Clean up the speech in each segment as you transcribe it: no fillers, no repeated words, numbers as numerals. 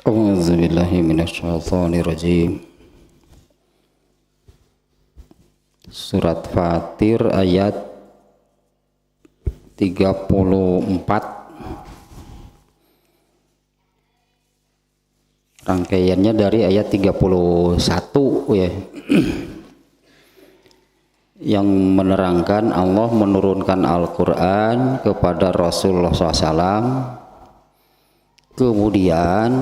A'udzubillahi minasyaitonirrajim. Surat Fatir ayat 34. Rangkaiannya dari ayat 31 ya. Yang menerangkan Allah menurunkan Al-Quran kepada Rasulullah SAW. Kemudian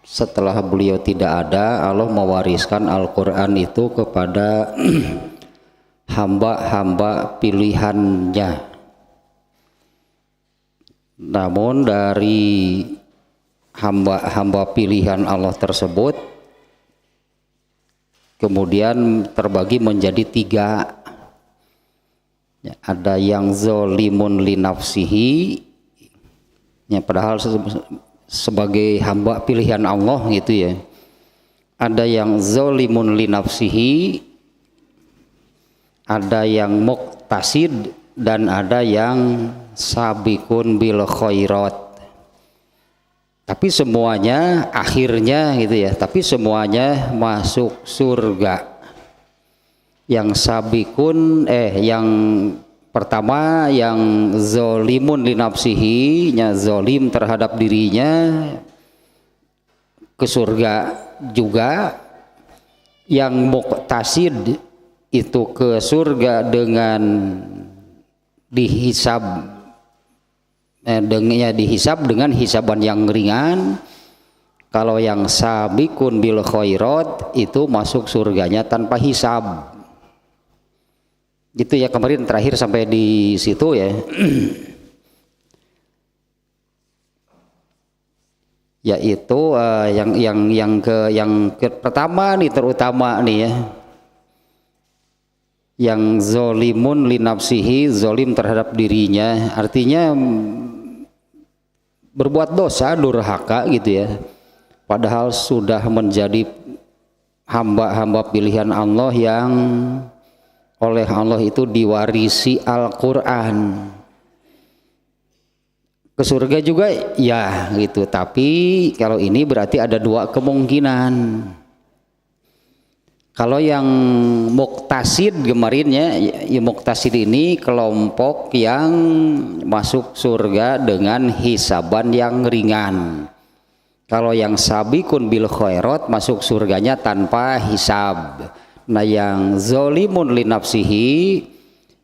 setelah beliau tidak ada, Allah mewariskan Al-Quran itu kepada hamba-hamba pilihannya. Namun dari hamba-hamba pilihan Allah tersebut kemudian terbagi menjadi 3 ya, ada yang zolimun li nafsihi ya, padahal sebagai hamba pilihan Allah gitu ya. Ada yang zolimun li nafsihi, ada yang muqtasid, dan ada yang sabiqun bil khairat. Tapi semuanya akhirnya gitu ya, tapi semuanya masuk surga. Yang sabiqun yang pertama yang zolimun li nafsihi, nya zolim terhadap dirinya, ke surga juga. Yang muqtasid itu ke surga dengan dihisab dihisab dengan hisaban yang ringan. Kalau yang sabiqun bil khairat itu masuk surganya tanpa hisab. Gitu ya, kemarin terakhir sampai di situ ya. Yaitu yang pertama nih, terutama nih ya. Yang zolimun li nafsihi, zolim terhadap dirinya, artinya berbuat dosa, durhaka gitu ya. Padahal sudah menjadi hamba-hamba pilihan Allah yang oleh Allah itu diwarisi Al-Quran. Ke surga juga ya gitu, tapi kalau ini berarti ada 2 kemungkinan. Kalau yang muqtasid kemarinnya, ya muqtasid ini kelompok yang masuk surga dengan hisaban yang ringan. Kalau yang sabiqun bil khairat masuk surganya tanpa hisab. Nah yang zolimun li nafsihi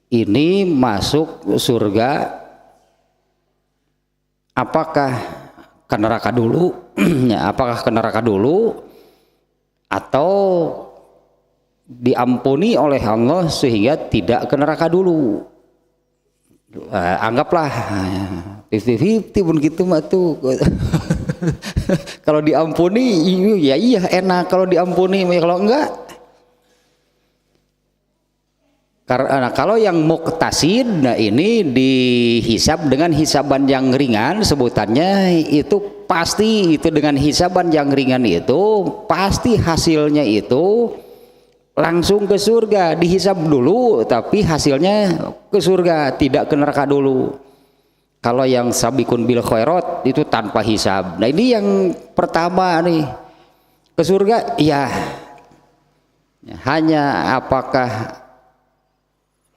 ini masuk surga apakah ke neraka dulu? Ya, apakah ke neraka dulu atau diampuni oleh Allah sehingga tidak ke neraka dulu? Anggaplah 50-50 pun gitu mah tuh. Kalau diampuni ya iya enak, kalau diampuni, kalau enggak. Karena kalau yang muqtasid, nah ini dihisab dengan hisaban yang ringan, sebutannya itu pasti itu dengan hisaban yang ringan itu pasti hasilnya itu langsung ke surga. Dihisab dulu tapi hasilnya ke surga, tidak ke neraka dulu. Kalau yang sabiqun bil khairat itu tanpa hisab. Nah ini yang pertama nih, ke surga ya, hanya apakah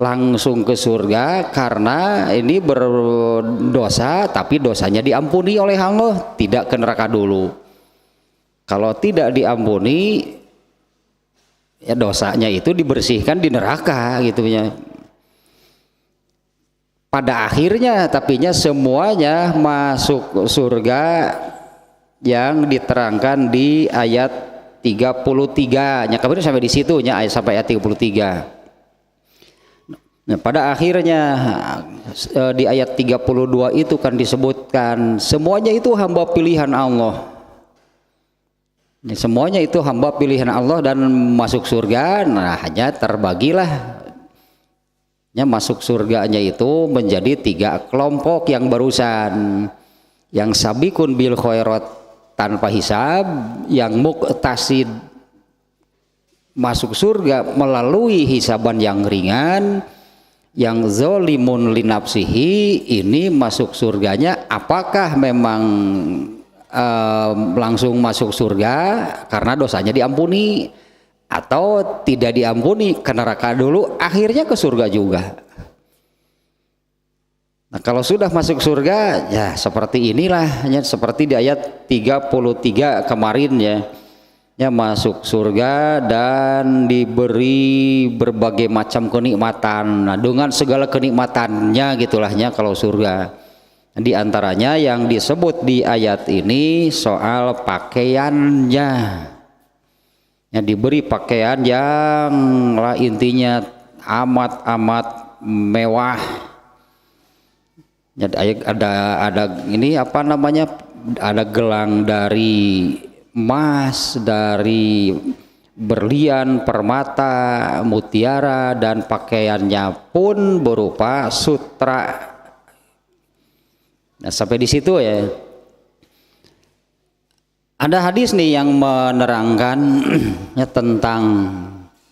langsung ke surga karena ini berdosa tapi dosanya diampuni oleh Allah, tidak ke neraka dulu. Kalau tidak diampuni ya dosanya itu dibersihkan di neraka gitu ya. Pada akhirnya tapinya semuanya masuk surga yang diterangkan di ayat 33. Nya kemarin sampai di situ nya, sampai ayat 33. Nah, pada akhirnya di ayat 32 itu kan disebutkan semuanya itu hamba pilihan Allah. Semuanya itu hamba pilihan Allah dan masuk surga. Nah hanya terbagilah ya, masuk surganya itu menjadi 3 kelompok yang barusan. Yang sabiqun bil khairat tanpa hisab, yang muqtasid masuk surga melalui hisaban yang ringan, yang zolimun li nafsihi ini masuk surganya apakah memang langsung masuk surga karena dosanya diampuni, atau tidak diampuni ke neraka dulu akhirnya ke surga juga. Nah kalau sudah masuk surga ya seperti inilah, ya seperti di ayat 33 kemarin ya masuk surga dan diberi berbagai macam kenikmatan. Nah dengan segala kenikmatannya gitulahnya kalau surga. Di antaranya yang disebut di ayat ini soal pakaiannya. Ya diberi pakaian yang lah intinya amat mewah. Ya, ada ini apa namanya, ada gelang dari emas, dari berlian, permata, mutiara, dan pakaiannya pun berupa sutra. Nah sampai di situ ya. Ada hadis nih yang menerangkan ya, tentang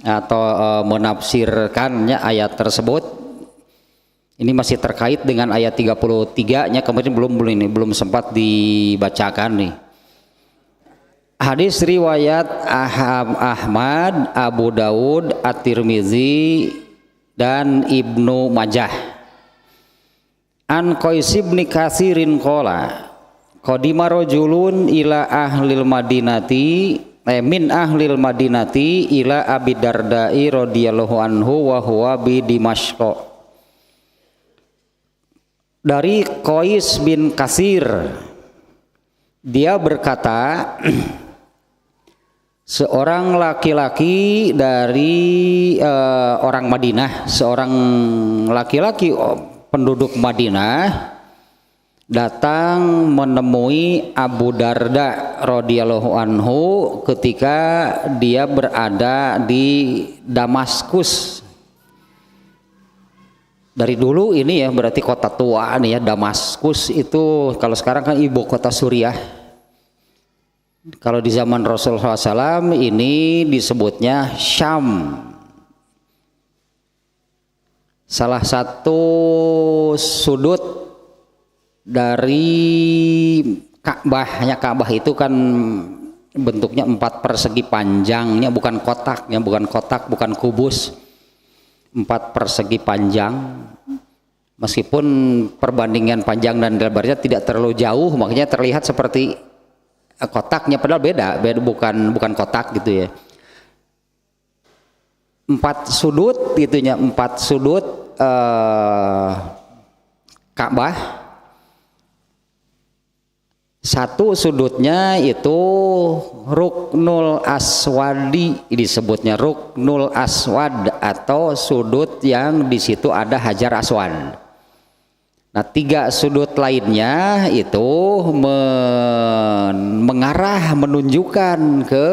atau menafsirkannya ayat tersebut. Ini masih terkait dengan ayat 33-nya, kemarin belum sempat dibacakan nih. Hadis riwayat Ahmad, Abu Daud, At-Tirmizi dan Ibnu Majah. An Qais bin Katsirin qala qadima rajulun ila ahlil madinati min ahlil madinati ila Abi Darda'i radhiyallahu anhu wa huwa bi Dimashq. Dari Qais bin Katsir, dia berkata, seorang laki-laki dari orang Madinah, seorang laki-laki penduduk Madinah datang menemui Abu Darda radhiyallahu anhu ketika dia berada di Damaskus. Dari dulu ini ya berarti kota tua nih ya, Damaskus itu kalau sekarang kan ibu kota Suriah. Kalau di zaman Rasulullah SAW ini disebutnya Syam. Salah satu sudut dari Ka'bah itu kan bentuknya 4 persegi panjangnya, bukan kotak, bukan kubus. 4 persegi panjang, meskipun perbandingan panjang dan lebarnya tidak terlalu jauh, makanya terlihat seperti kotaknya, padahal beda bukan kotak gitu ya. 4 sudut gitunya, 4 sudut Ka'bah. Satu sudutnya itu Ruknul Aswadi, disebutnya Ruknul Aswad, atau sudut yang di situ ada Hajar Aswad. Nah 3 sudut lainnya itu mengarah, menunjukkan ke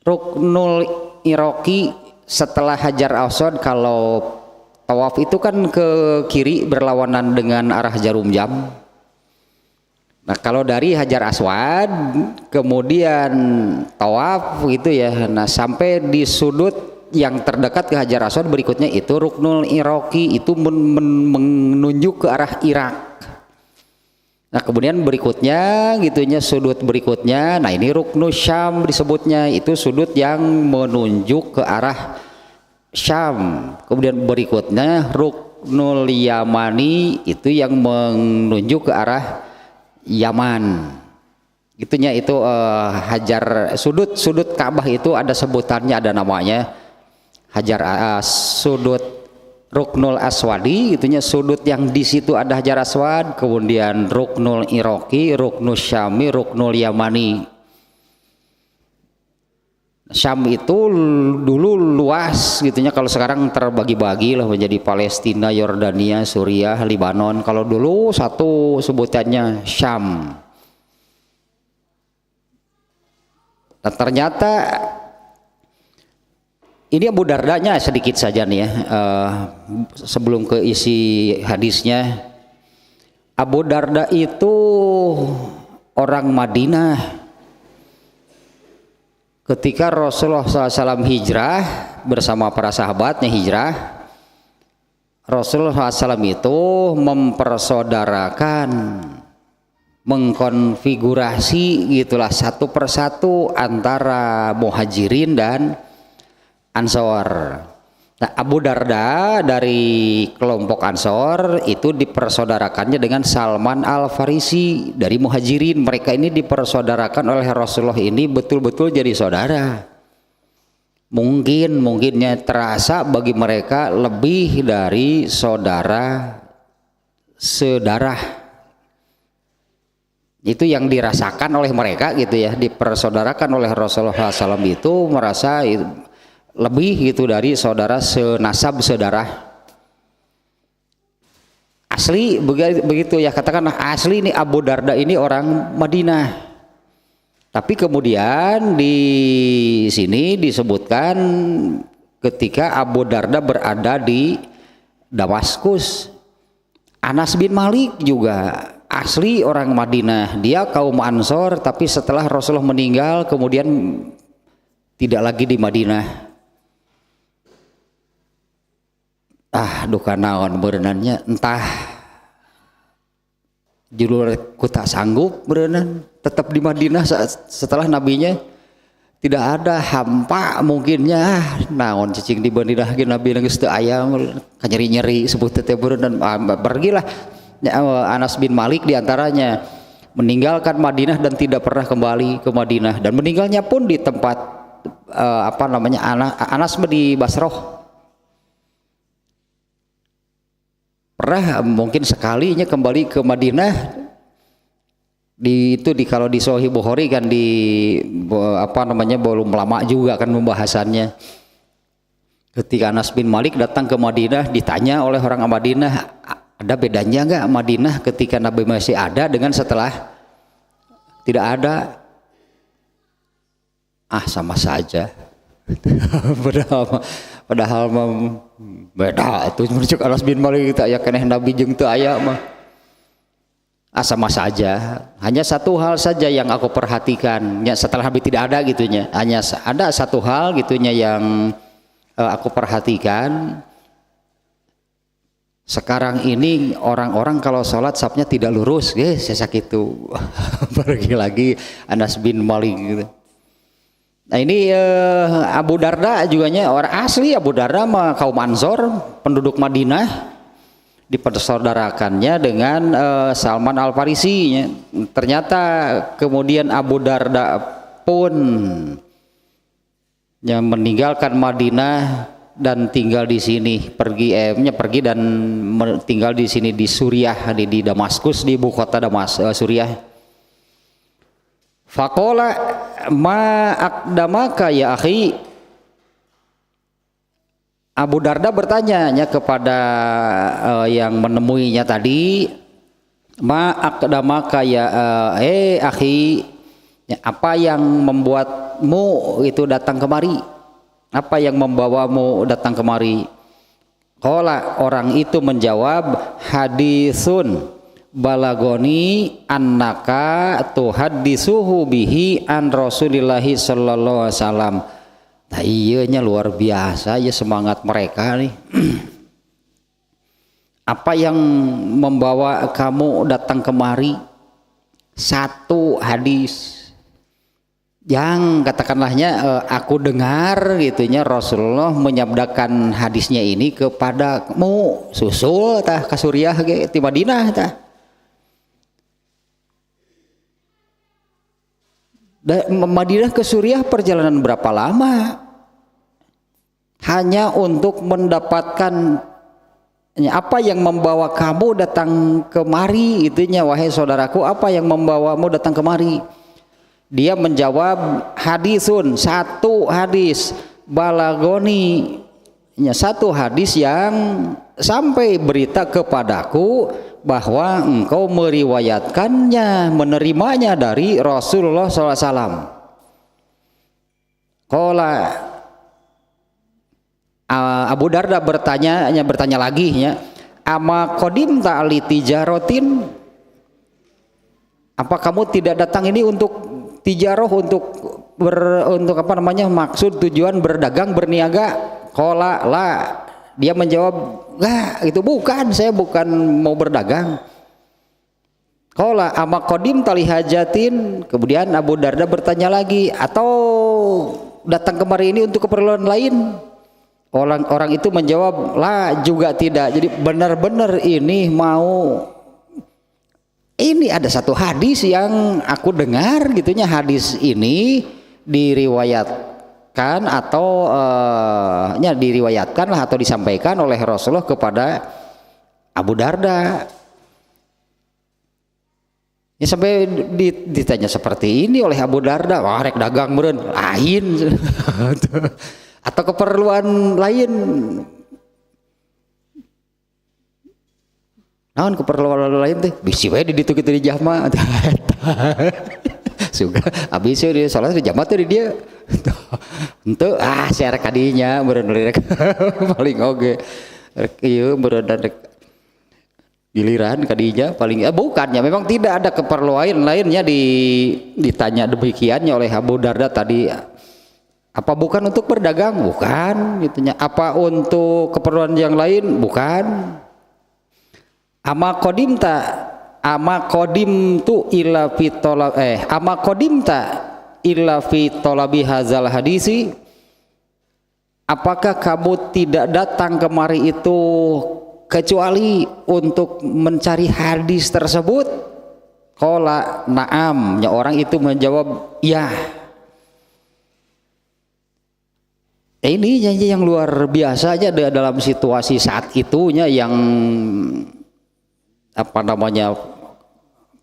Ruknul Iraqi setelah Hajar Aswad. Kalau tawaf itu kan ke kiri berlawanan dengan arah Jarum Jam. Nah kalau dari Hajar Aswad kemudian tawaf gitu ya, nah sampai di sudut yang terdekat ke Hajar Aswad berikutnya itu Ruknul Iraqi, itu menunjuk ke arah Irak. Nah kemudian berikutnya gitunya, sudut berikutnya, nah ini Ruknul Syam disebutnya, itu sudut yang menunjuk ke arah Syam. Kemudian berikutnya Ruknul Yamani, itu yang menunjuk ke arah Yaman. Itunya itu Hajar, sudut Ka'bah itu ada sebutannya, ada namanya Hajar sudut Ruknul Aswadi, itunya sudut yang di situ ada Hajar Aswad, kemudian Ruknul Iraqi, Ruknul Syami, Ruknul Yamani. Syam itu dulu luas gitunya, kalau sekarang terbagi-bagi lah menjadi Palestina, Yordania, Suriah, Libanon. Kalau dulu satu sebutannya Syam. Dan ternyata ini Abu Dardanya sedikit saja nih ya, sebelum ke isi hadisnya. Abu Darda itu orang Madinah. Ketika Rasulullah SAW hijrah bersama para sahabatnya hijrah, Rasulullah SAW itu mempersaudarakan, mengkonfigurasi gitulah satu persatu antara muhajirin dan ansor. Nah, Abu Darda dari kelompok ansor itu dipersaudarakannya dengan Salman Al-Farisi dari muhajirin. Mereka ini dipersaudarakan oleh Rasulullah ini betul-betul jadi saudara. Mungkinnya terasa bagi mereka lebih dari saudara sedarah. Itu yang dirasakan oleh mereka gitu ya, dipersaudarakan oleh Rasulullah SAW itu merasa lebih gitu dari saudara senasab sedarah. Asli begitu ya, katakanlah asli ini Abu Darda ini orang Madinah. Tapi kemudian di sini disebutkan ketika Abu Darda berada di Damaskus. Anas bin Malik juga asli orang Madinah, dia kaum Ansor, tapi setelah Rasulullah meninggal kemudian tidak lagi di Madinah. Duka naon berenannya, entah julur ku tak sanggup berenan tetap di Madinah setelah nabinya tidak ada, hampa mungkinnya naon cicing di Madinah ge nabi geus teu aya nyeri-nyeri sebut teh berenan. Pergilah Anas bin Malik diantaranya meninggalkan Madinah dan tidak pernah kembali ke Madinah, dan meninggalnya pun di tempat Anas di Basroh. Pernah mungkin sekalinya kembali ke Madinah kalau di Sahih Bukhari kan belum lama juga kan pembahasannya. Ketika Anas bin Malik datang ke Madinah ditanya oleh orang Madinah, ada bedanya nggak Madinah ketika Nabi masih ada dengan setelah tidak ada? Sama saja. padahal beda itu merujuk Anas bin Malik kita ya keneh Nabi jeung teu aya mah. Sama saja. Hanya satu hal saja yang aku perhatikan ya, setelah Nabi tidak ada gitunya. Hanya ada satu hal gitunya yang aku perhatikan. Sekarang ini orang-orang kalau sholat safnya tidak lurus, sesak itu. Pergi lagi Anas bin Malik gitu. Nah ini Abu Darda juga orang asli. Abu Darda mah kaum Ansor, penduduk Madinah, dipersaudarakannya dengan Salman Al-Farisi. Ternyata kemudian Abu Darda pun yang meninggalkan Madinah dan tinggal di sini, pergi dan tinggal di sini di Suriah, di Damaskus, di ibu kota Suriah. Faqala ma aqdamaka ya akhi. Abu Darda bertanya kepada yang menemuinya tadi, ma aqdamaka ya akhi, apa yang membuatmu itu datang kemari? Apa yang membawamu datang kemari? Qala, orang itu menjawab, hadisun balagoni annaka tuhaddisuhu bihi an Rasulillahi sallallahu alaihi wasallam. Nah iya nya luar biasa ya semangat mereka nih. Apa yang membawa kamu datang kemari? Satu hadis yang katakanlahnya aku dengar gitunya Rasulullah menyabdakan hadisnya ini kepadamu, susul tah ka Suriah ge ti Madinah tah. Madinah ke Suriah perjalanan berapa lama? Hanya untuk mendapatkan apa yang membawa kamu datang kemari, itunya wahai saudaraku, apa yang membawamu datang kemari? Dia menjawab, hadisun, satu hadis, balagoni, satu hadis yang sampai berita kepadaku bahwa engkau meriwayatkannya, menerimanya dari Rasulullah SAW. Qala, Abu Darda bertanya lagi ya, ama qadim ta'ali tijarotin, apa kamu tidak datang ini untuk tijaroh, untuk maksud tujuan berdagang berniaga? Qala la, dia menjawab, enggak, itu bukan, saya bukan mau berdagang. Qala ama qadim tali hajatin. Kemudian Abu Darda bertanya lagi, atau datang kemari ini untuk keperluan lain? Orang itu menjawab, lah juga tidak. Jadi benar-benar ini mau, ini ada satu hadis yang aku dengar gitunya, hadis ini diriwayatkan atau diriwayatkan lah atau disampaikan oleh Rasulullah kepada Abu Darda. Ya, sampai ditanya seperti ini oleh Abu Darda, wah rek dagang meureun lain atau keperluan lain. Naon keperluan lain teh? Bisi we di ditu kitu di jama. Suga abis dia salat di jama teh di dia. Henteu share kadinya meureun rek paling oge. Rek ieu meureun rek giliran kadinya paling bukannya, memang tidak ada keperluan lainnya. Ditanya demikiannya oleh Abu Darda tadi, apa bukan untuk berdagang? Bukan gitunya. Apa untuk keperluan yang lain? Bukan. Ama qadimtu illa fi talab ama qadimta illa fi talabi hadzal hadisi, apakah kamu tidak datang kemari itu kecuali untuk mencari hadis tersebut? Qala na'am, ya orang itu menjawab ya. Ini janji yang luar biasa aja dalam situasi saat itunya, yang apa namanya,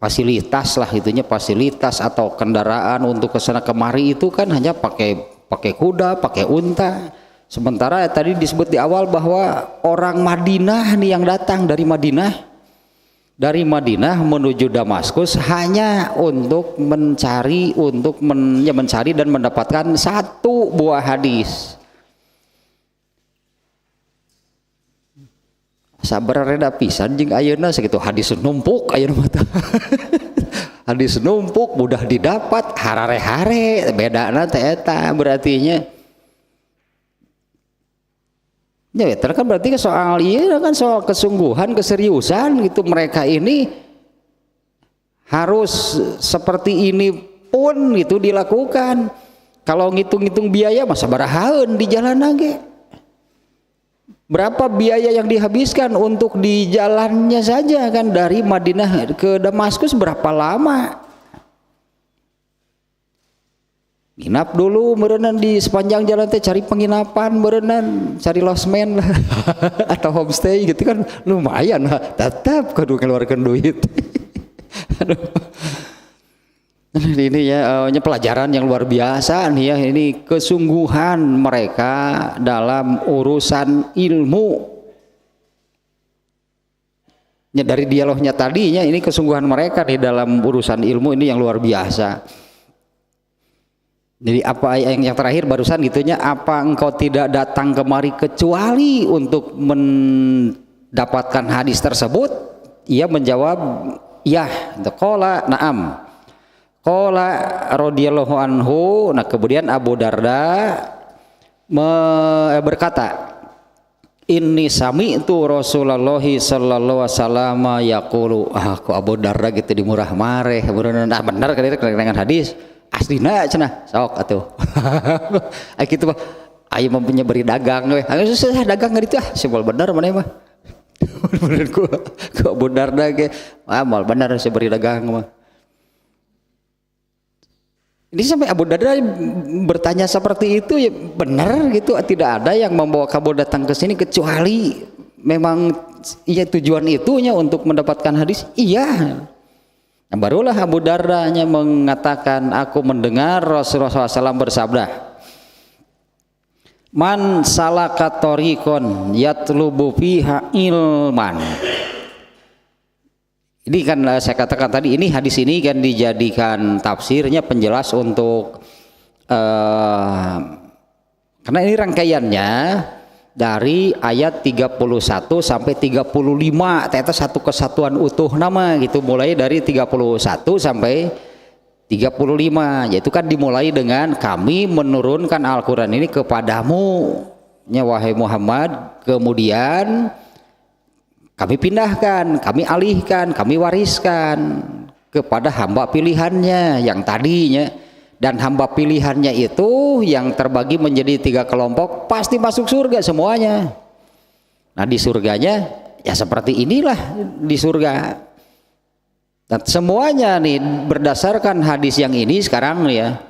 fasilitas lah itunya, fasilitas atau kendaraan untuk kesana kemari itu kan hanya pakai kuda, pakai unta. Sementara tadi disebut di awal bahwa orang Madinah nih yang datang dari Madinah menuju Damaskus hanya untuk mencari dan mendapatkan satu buah hadis. Sabar reda pisan jeung ayeuna sakitu hadis numpuk ayeuna mah. Hadis numpuk mudah didapat, harare-hare bedana teh eta berartinya. Ya, kan berarti soal soal kesungguhan, keseriusan gitu. Mereka ini harus seperti ini pun gitu dilakukan. Kalau ngitung-ngitung biaya masa barahaeun di jalan ge. Berapa biaya yang dihabiskan untuk di jalannya saja kan, dari Madinah ke Damaskus berapa lama? Nginap dulu merenang di sepanjang jalan teh, cari penginapan merenang, cari losmen lah atau homestay gitu kan, lumayan lah, tetap kudu ngeluarkan duit. Aduh. Ini ya pelajaran yang luar biasa nih ya, ini kesungguhan mereka dalam urusan ilmu. Ya, dari dialognya tadinya ini kesungguhan mereka nih dalam urusan ilmu ini yang luar biasa. Jadi apa yang terakhir barusan gitunya, apa engkau tidak datang kemari kecuali untuk mendapatkan hadis tersebut? Ia menjawab ya. Qala na'am. Qala radhiyallahu anhu. Nah kemudian Abu Darda berkata, inni sami'tu Rasulullah sallallahu alaihi wasallam yaqulu. Aku Abu Darda gitu dimurah mareh bener kan dengan hadis aslina cenah sok atuh. Kitu mah aya mempunyai beri dagang we. Susah dagang gitu simpel bener maneh mah. Bener ku Abu Darda ge moal bener si beri dagang mah. Ini sampai Abu Darda bertanya seperti itu ya benar gitu, tidak ada yang membawa kamu datang ke sini kecuali memang iya tujuan itunya untuk mendapatkan hadis. Iya. Nah, barulah Abu Darda mengatakan, aku mendengar Rasulullah SAW bersabda, man salaka tariqon yatlubu fiha ilman. Ini kan saya katakan tadi, ini hadis ini kan dijadikan tafsirnya penjelas untuk karena ini rangkaiannya dari ayat 31 sampai 35, ternyata satu kesatuan utuh nama gitu, mulai dari 31 sampai 35, yaitu kan dimulai dengan kami menurunkan Al-Quran ini kepadamu wahai Muhammad, kemudian kami pindahkan, kami alihkan, kami wariskan kepada hamba pilihannya yang tadinya. Dan hamba pilihannya itu yang terbagi menjadi 3 kelompok pasti masuk surga semuanya. Nah di surganya ya seperti inilah di surga. Dan semuanya nih berdasarkan hadis yang ini sekarang ya,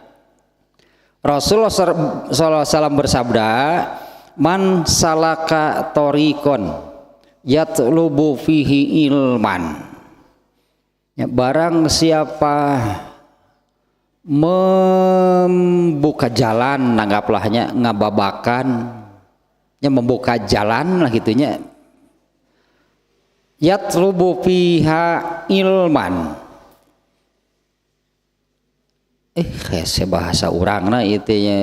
Rasulullah SAW bersabda, man salaka torikon yatlubu fihi ilman, ya, barang siapa membuka jalan, nanggaplah,nya ngababakan, ya membuka jalan lah gitunya, yatlubu fiha ilman, bahasa urangna itu ya,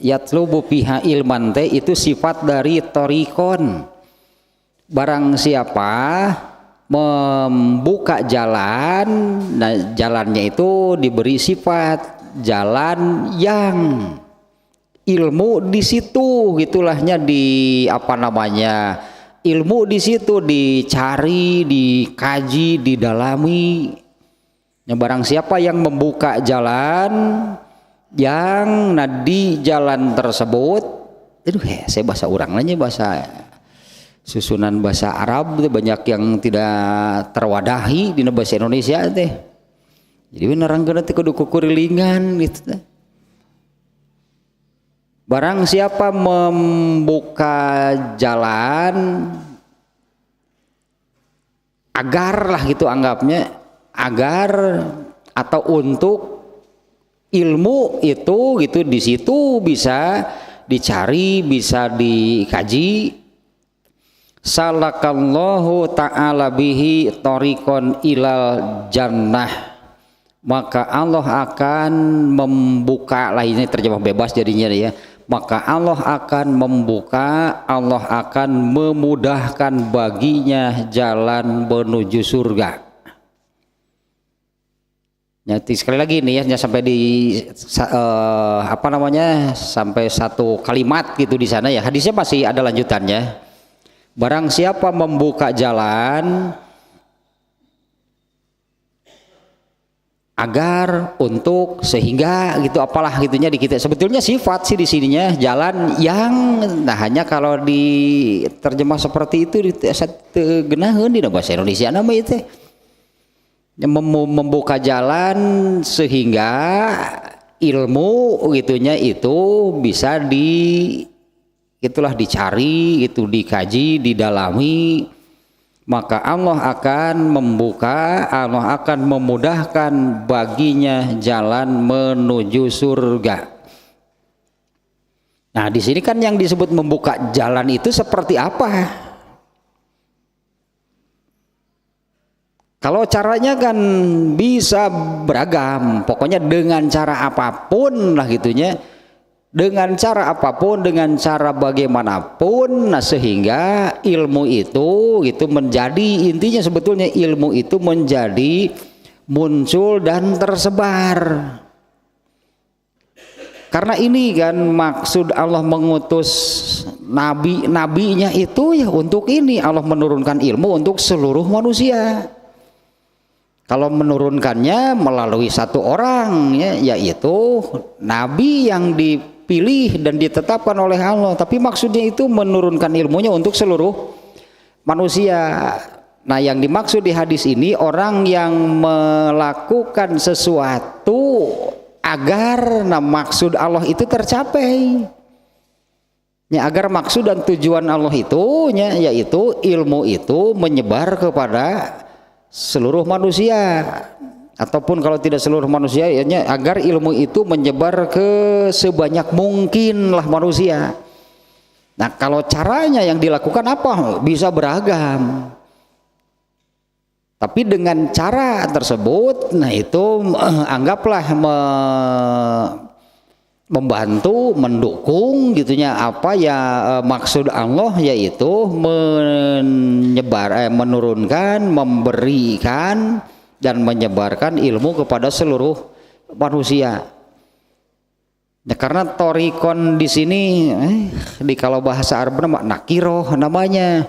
yatlubu fiha ilman teh itu sifat dari torikon. Barang siapa membuka jalan, nah jalannya itu diberi sifat jalan yang ilmu di situ, gitulahnya di apa namanya, ilmu di situ dicari, dikaji, didalami. Nah, barang siapa yang membuka jalan yang di jalan tersebut, saya bahasa urang nanya bahasa susunan bahasa Arab banyak yang tidak terwadahi di bahasa Indonesia teh. Jadi beneran kena teh kudu kukurilingan gitu teh. Barang siapa membuka jalan agar lah gitu anggapnya, agar atau untuk ilmu itu gitu di situ bisa dicari, bisa dikaji. Salakallahu ta'ala bihi tariqon ilal jannah, maka Allah akan membuka, lah ini terjemah bebas jadinya ya, maka Allah akan membuka, Allah akan memudahkan baginya jalan menuju surga. Nyati sekali lagi nih ya, sampai di apa namanya, sampai 1 kalimat gitu di sana ya, hadisnya masih ada lanjutannya. Barang siapa membuka jalan agar, untuk, sehingga gitu apalah gitunya di kita, sebetulnya sifat sih di sininya jalan yang, nah hanya kalau diterjemah seperti itu genaheun di bahasa Indonesia nama itu membuka jalan sehingga ilmu gitunya itu bisa itulah dicari, itu dikaji, didalami, maka Allah akan membuka, Allah akan memudahkan baginya jalan menuju surga. Nah, di sini kan yang disebut membuka jalan itu seperti apa? Kalau caranya kan bisa beragam, pokoknya dengan cara apapun lah gitunya. Dengan cara apapun, dengan cara bagaimanapun, nah sehingga ilmu itu menjadi, intinya sebetulnya ilmu itu menjadi muncul dan tersebar. Karena ini kan maksud Allah mengutus nabinya itu ya untuk ini, Allah menurunkan ilmu untuk seluruh manusia. Kalau menurunkannya melalui 1 orang ya, yaitu nabi yang dipilih dan ditetapkan oleh Allah, tapi maksudnya itu menurunkan ilmunya untuk seluruh manusia. Nah, yang dimaksud di hadis ini orang yang melakukan sesuatu agar maksud Allah itu tercapai. Ya, agar maksud dan tujuan Allah itu yaitu ilmu itu menyebar kepada seluruh manusia, ataupun kalau tidak seluruh manusia ya, agar ilmu itu menyebar ke sebanyak mungkin lah manusia. Nah, kalau caranya yang dilakukan apa? Bisa beragam. Tapi dengan cara tersebut, nah itu anggaplah membantu, mendukung gitunya apa ya maksud Allah, yaitu menurunkan, memberikan dan menyebarkan ilmu kepada seluruh manusia. Ya, karena torikon di sini di kalau bahasa Arab nama nakiroh namanya.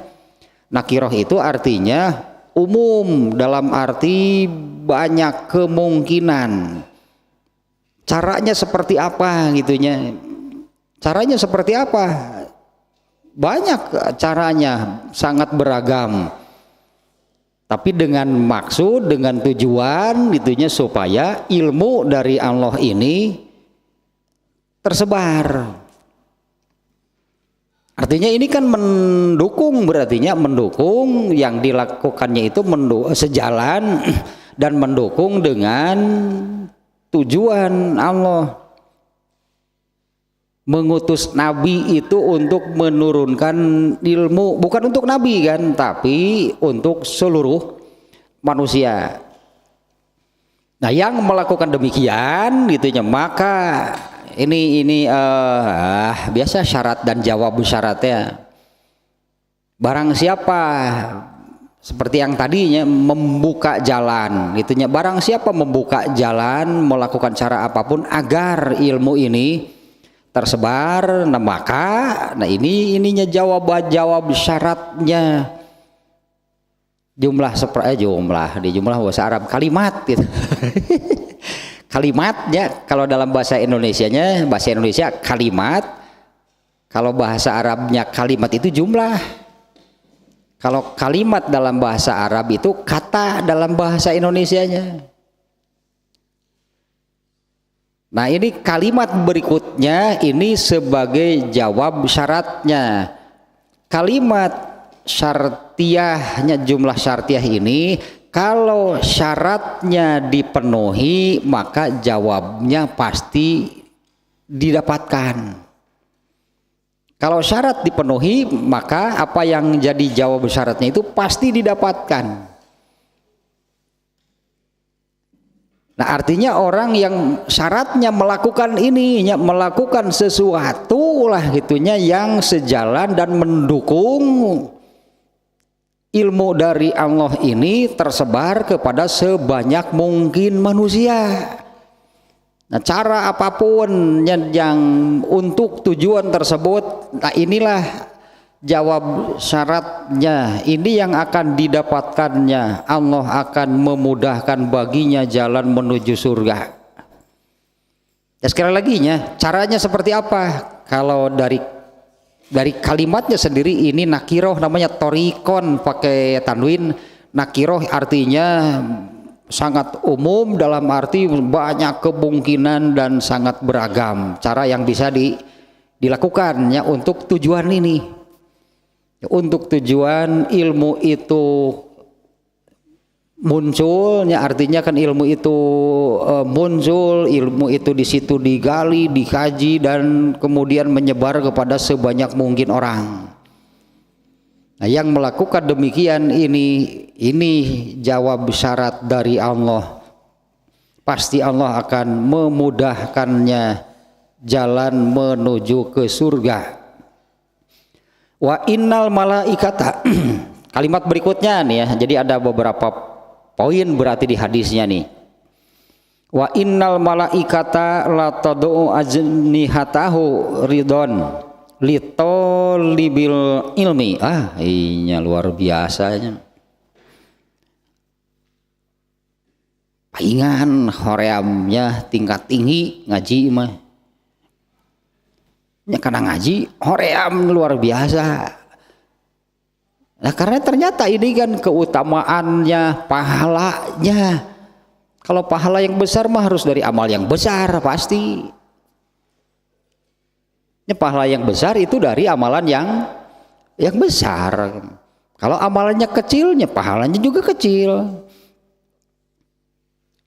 Nakiroh itu artinya umum dalam arti banyak kemungkinan. Caranya seperti apa gitunya? Caranya seperti apa? Banyak caranya, sangat beragam. Tapi dengan maksud, dengan tujuan gitunya supaya ilmu dari Allah ini tersebar. Artinya ini kan mendukung, berartinya mendukung yang dilakukannya itu sejalan dan mendukung dengan tujuan Allah mengutus nabi itu untuk menurunkan ilmu, bukan untuk nabi kan, tapi untuk seluruh manusia. Nah, yang melakukan demikian gitunya maka ini biasa syarat dan jawab syaratnya. Barang siapa seperti yang tadinya membuka jalan gitunya, barang siapa membuka jalan melakukan cara apapun agar ilmu ini tersebar, nah maka ininya jawab syaratnya. Jumlah di jumlah bahasa Arab kalimat gitu. Kalimatnya kalau dalam bahasa Indonesia kalimat, kalau bahasa Arabnya kalimat itu jumlah. Kalau kalimat dalam bahasa Arab itu kata dalam bahasa Indonesianya. Nah, ini kalimat berikutnya ini sebagai jawab syaratnya. Kalimat syartiyahnya, jumlah syartiyah ini kalau syaratnya dipenuhi maka jawabnya pasti didapatkan. Kalau syarat dipenuhi maka apa yang jadi jawab syaratnya itu pasti didapatkan. Nah, artinya orang yang syaratnya melakukan ini, melakukan sesuatu lah gitunya yang sejalan dan mendukung ilmu dari Allah ini tersebar kepada sebanyak mungkin manusia. Nah, cara apapun yang untuk tujuan tersebut, nah inilah jawab syaratnya. Ini yang akan didapatkannya. Allah akan memudahkan baginya jalan menuju surga. Ya, sekali lagi caranya seperti apa? Kalau dari kalimatnya sendiri ini nakiroh namanya torikon pakai tanwin. Nakiroh artinya sangat umum dalam arti banyak kemungkinan dan sangat beragam cara yang bisa dilakukannya untuk tujuan ini, untuk tujuan ilmu itu munculnya. Artinya kan ilmu itu muncul, ilmu itu di situ digali, dikaji dan kemudian menyebar kepada sebanyak mungkin orang. Nah, yang melakukan demikian ini jawab syarat dari Allah. Pasti Allah akan memudahkannya jalan menuju ke surga. Wa innal malaikata. Kalimat berikutnya nih ya. Jadi ada beberapa poin berarti di hadisnya nih. Wa innal malaikata la tad'u ajnihatahu ridon litolibil ilmi. Iya luar biasanya. Paingan horeamnya tingkat tinggi ngaji mah. Ya karena ngaji hoream luar biasa. Nah, karena ternyata ini kan keutamaannya, pahalanya. Kalau pahala yang besar mah harus dari amal yang besar pasti. Pahala yang besar itu dari amalan yang besar. Kalau amalannya kecilnya pahalanya juga kecil.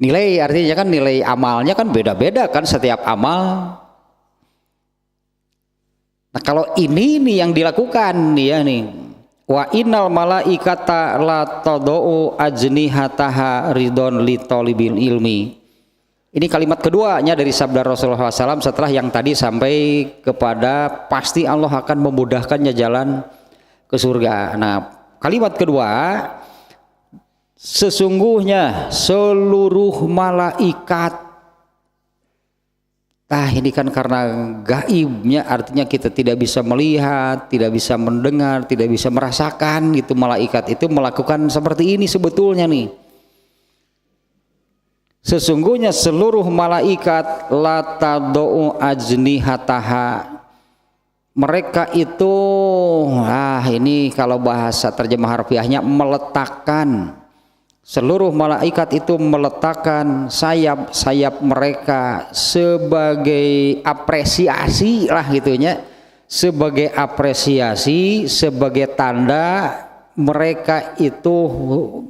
Nilai artinya kan nilai amalnya kan beda-beda kan setiap amal. Nah, kalau ini nih yang dilakukan dia nih. Wa innal malaikata la tad'u ajnihataha ridon li talibil ilmi. Ini kalimat keduanya dari sabda Rasulullah SAW setelah yang tadi sampai kepada pasti Allah akan memudahkannya jalan ke surga. Nah, kalimat kedua, sesungguhnya seluruh malaikat Ini kan karena gaibnya, artinya kita tidak bisa melihat, tidak bisa mendengar, tidak bisa merasakan gitu. Malaikat itu melakukan seperti ini sebetulnya nih. Sesungguhnya seluruh malaikat la tadau ajnihataha, mereka itu ini kalau bahasa terjemah harfiahnya meletakkan. Seluruh malaikat itu meletakkan sayap-sayap mereka sebagai apresiasi lah gitunya, sebagai apresiasi, sebagai tanda mereka itu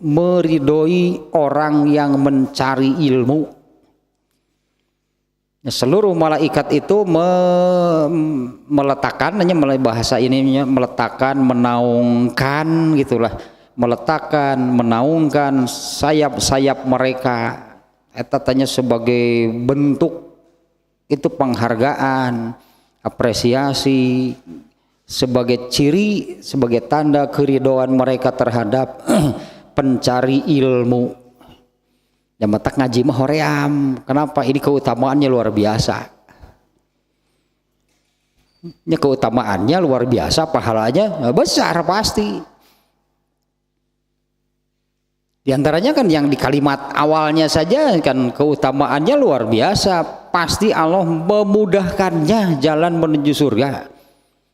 meridoi orang yang mencari ilmu. Seluruh malaikat itu meletakkan, bahasa ini meletakkan, menaungkan gitulah. Meletakkan, menaungkan sayap-sayap mereka, etatanya sebagai bentuk itu penghargaan, apresiasi, sebagai ciri, sebagai tanda keridhaan mereka terhadap pencari ilmu. Dan matak ngaji mah hoream. Kenapa? Ini keutamaannya luar biasa. Ini keutamaannya luar biasa, pahalanya besar pasti. Di antaranya kan yang di kalimat awalnya saja kan keutamaannya luar biasa. Pasti Allah memudahkannya jalan menuju surga.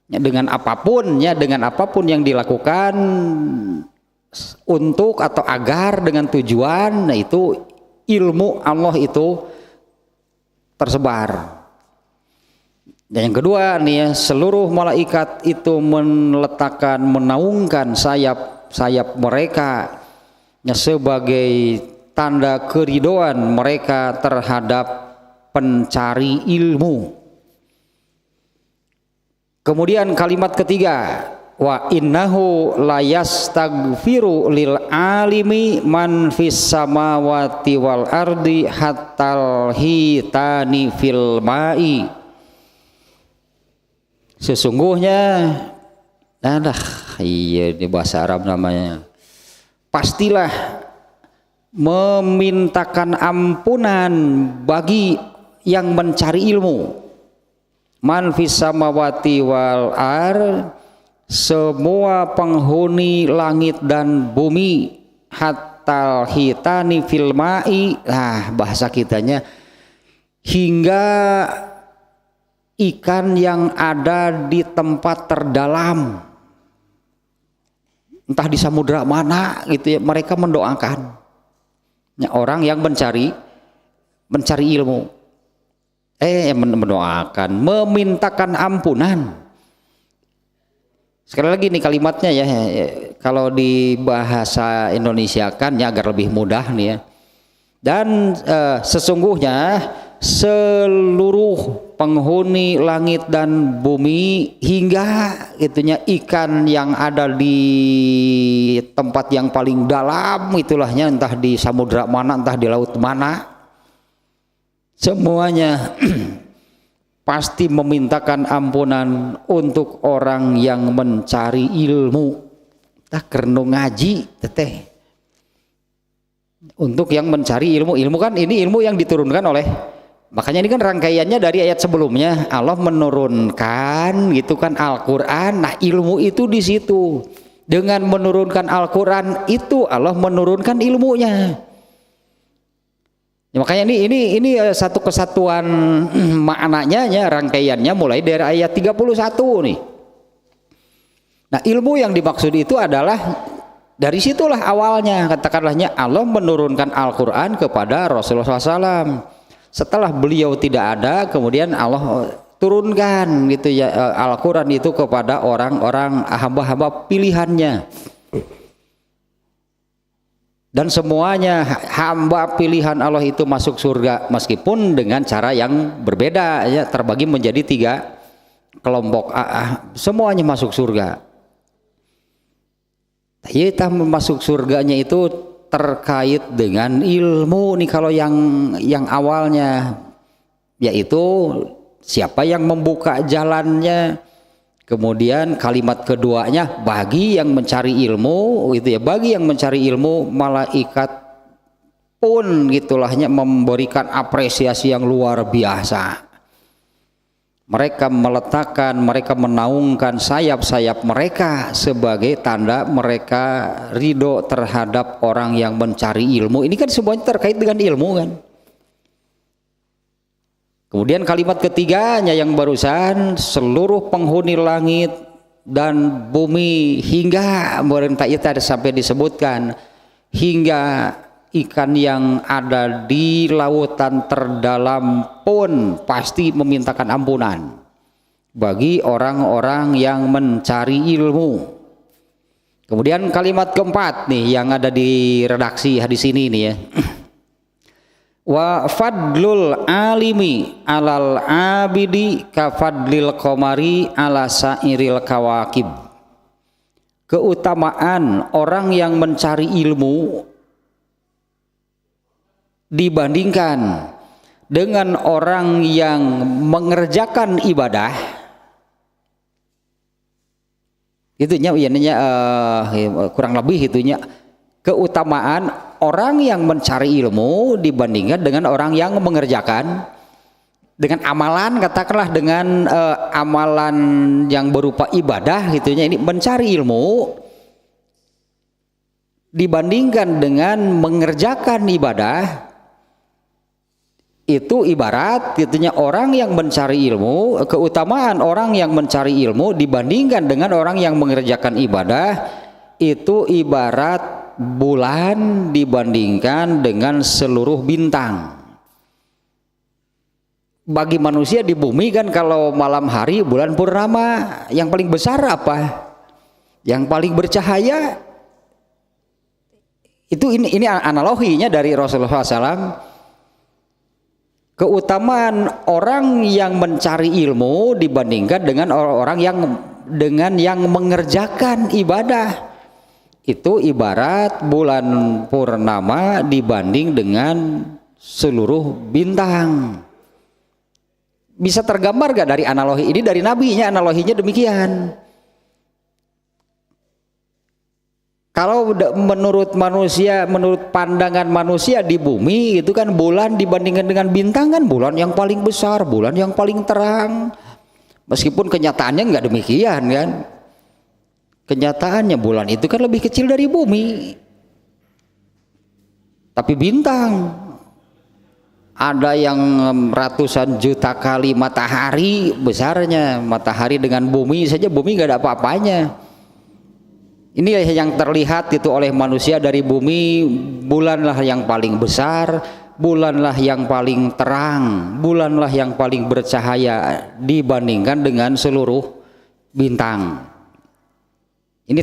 Dengan apapun yang dilakukan untuk atau agar dengan tujuan, nah itu ilmu Allah itu tersebar. Dan yang kedua nih, seluruh malaikat itu meletakkan, menaungkan sayap-sayap mereka sebagai tanda keridhaan mereka terhadap pencari ilmu. Kemudian kalimat ketiga, wa innahu layastaghfiru lil alimi man fis samawati wal ardi hattal hitani fil ma'i. Sesungguhnya ini bahasa Arab namanya, pastilah memintakan ampunan bagi yang mencari ilmu. Man fis samawati wal ar, semua penghuni langit dan bumi, hatal hitani fil ma'i, bahasa kitanya hingga ikan yang ada di tempat terdalam, entah di samudra mana gitu ya, mereka mendoakan orang yang mencari ilmu, mendoakan, memintakan ampunan. Sekali lagi nih kalimatnya ya, kalau di bahasa Indonesia kan ya agar lebih mudah nih ya. Dan sesungguhnya seluruh penghuni langit dan bumi hingga itunya ikan yang ada di tempat yang paling dalam itulahnya, entah di samudra mana, entah di laut mana, semuanya pasti memintakan ampunan untuk orang yang mencari ilmu. Tak kerno ngaji teteh. Untuk yang mencari ilmu kan ini ilmu yang diturunkan oleh, makanya ini kan rangkaiannya dari ayat sebelumnya. Allah menurunkan gitu kan Al-Qur'an. Nah, ilmu itu di situ. Dengan menurunkan Al-Qur'an itu Allah menurunkan ilmunya. Ya, makanya ini satu kesatuan maknanya ya, rangkaiannya mulai dari ayat 31 nih. Nah, ilmu yang dimaksud itu adalah dari situlah awalnya, katakanlahnya Allah menurunkan Al-Qur'an kepada Rasulullah SAW. Setelah beliau tidak ada, kemudian Allah turunkan gitu ya Al-Qur'an itu kepada orang-orang hamba-hamba pilihannya. Dan semuanya hamba pilihan Allah itu masuk surga, meskipun dengan cara yang berbeda ya, terbagi menjadi 3 kelompok. Semuanya masuk surga. Kita masuk surganya itu terkait dengan ilmu nih, kalau yang awalnya yaitu siapa yang membuka jalannya. Kemudian kalimat keduanya bagi yang mencari ilmu gitu ya, bagi yang mencari ilmu malaikat pun gitulahnya memberikan apresiasi yang luar biasa. Mereka meletakkan, mereka menaungkan sayap-sayap mereka sebagai tanda mereka ridho terhadap orang yang mencari ilmu. Ini kan semuanya terkait dengan ilmu kan. Kemudian kalimat ketiganya yang barusan, seluruh penghuni langit dan bumi hingga merentah itu ada sampai disebutkan hingga ikan yang ada di lautan terdalam pun pasti memintakan ampunan bagi orang-orang yang mencari ilmu. Kemudian kalimat keempat nih yang ada di redaksi hadis ini nih ya. Wa fadlul alimi alal abidi ka fadlil qamari ala sairil kawakib. Keutamaan orang yang mencari ilmu dibandingkan dengan orang yang mengerjakan ibadah, itunya kurang lebih itunya keutamaan orang yang mencari ilmu dibandingkan dengan orang yang mengerjakan dengan amalan, katakanlah dengan amalan yang berupa ibadah gitunya, ini mencari ilmu dibandingkan dengan mengerjakan ibadah. Itu ibarat gitunya orang yang mencari ilmu, keutamaan orang yang mencari ilmu dibandingkan dengan orang yang mengerjakan ibadah itu ibarat bulan dibandingkan dengan seluruh bintang. Bagi manusia di bumi kan kalau malam hari bulan purnama yang paling besar apa? Yang paling bercahaya. Itu ini analoginya dari Rasulullah SAW. Keutamaan orang yang mencari ilmu dibandingkan dengan orang-orang yang mengerjakan ibadah itu ibarat bulan purnama dibanding dengan seluruh bintang. Bisa tergambar gak dari analogi ini dari nabinya, analoginya demikian. Kalau menurut manusia, menurut pandangan manusia di bumi itu kan bulan dibandingkan dengan bintang kan bulan yang paling besar, bulan yang paling terang. Meskipun kenyataannya nggak demikian kan. Kenyataannya bulan itu kan lebih kecil dari bumi. Tapi bintang ada yang ratusan juta kali matahari besarnya. Matahari dengan bumi saja, bumi nggak ada apa-apanya. Ini yang terlihat itu oleh manusia dari bumi, bulanlah yang paling besar, bulanlah yang paling terang, bulanlah yang paling bercahaya dibandingkan dengan seluruh bintang. Ini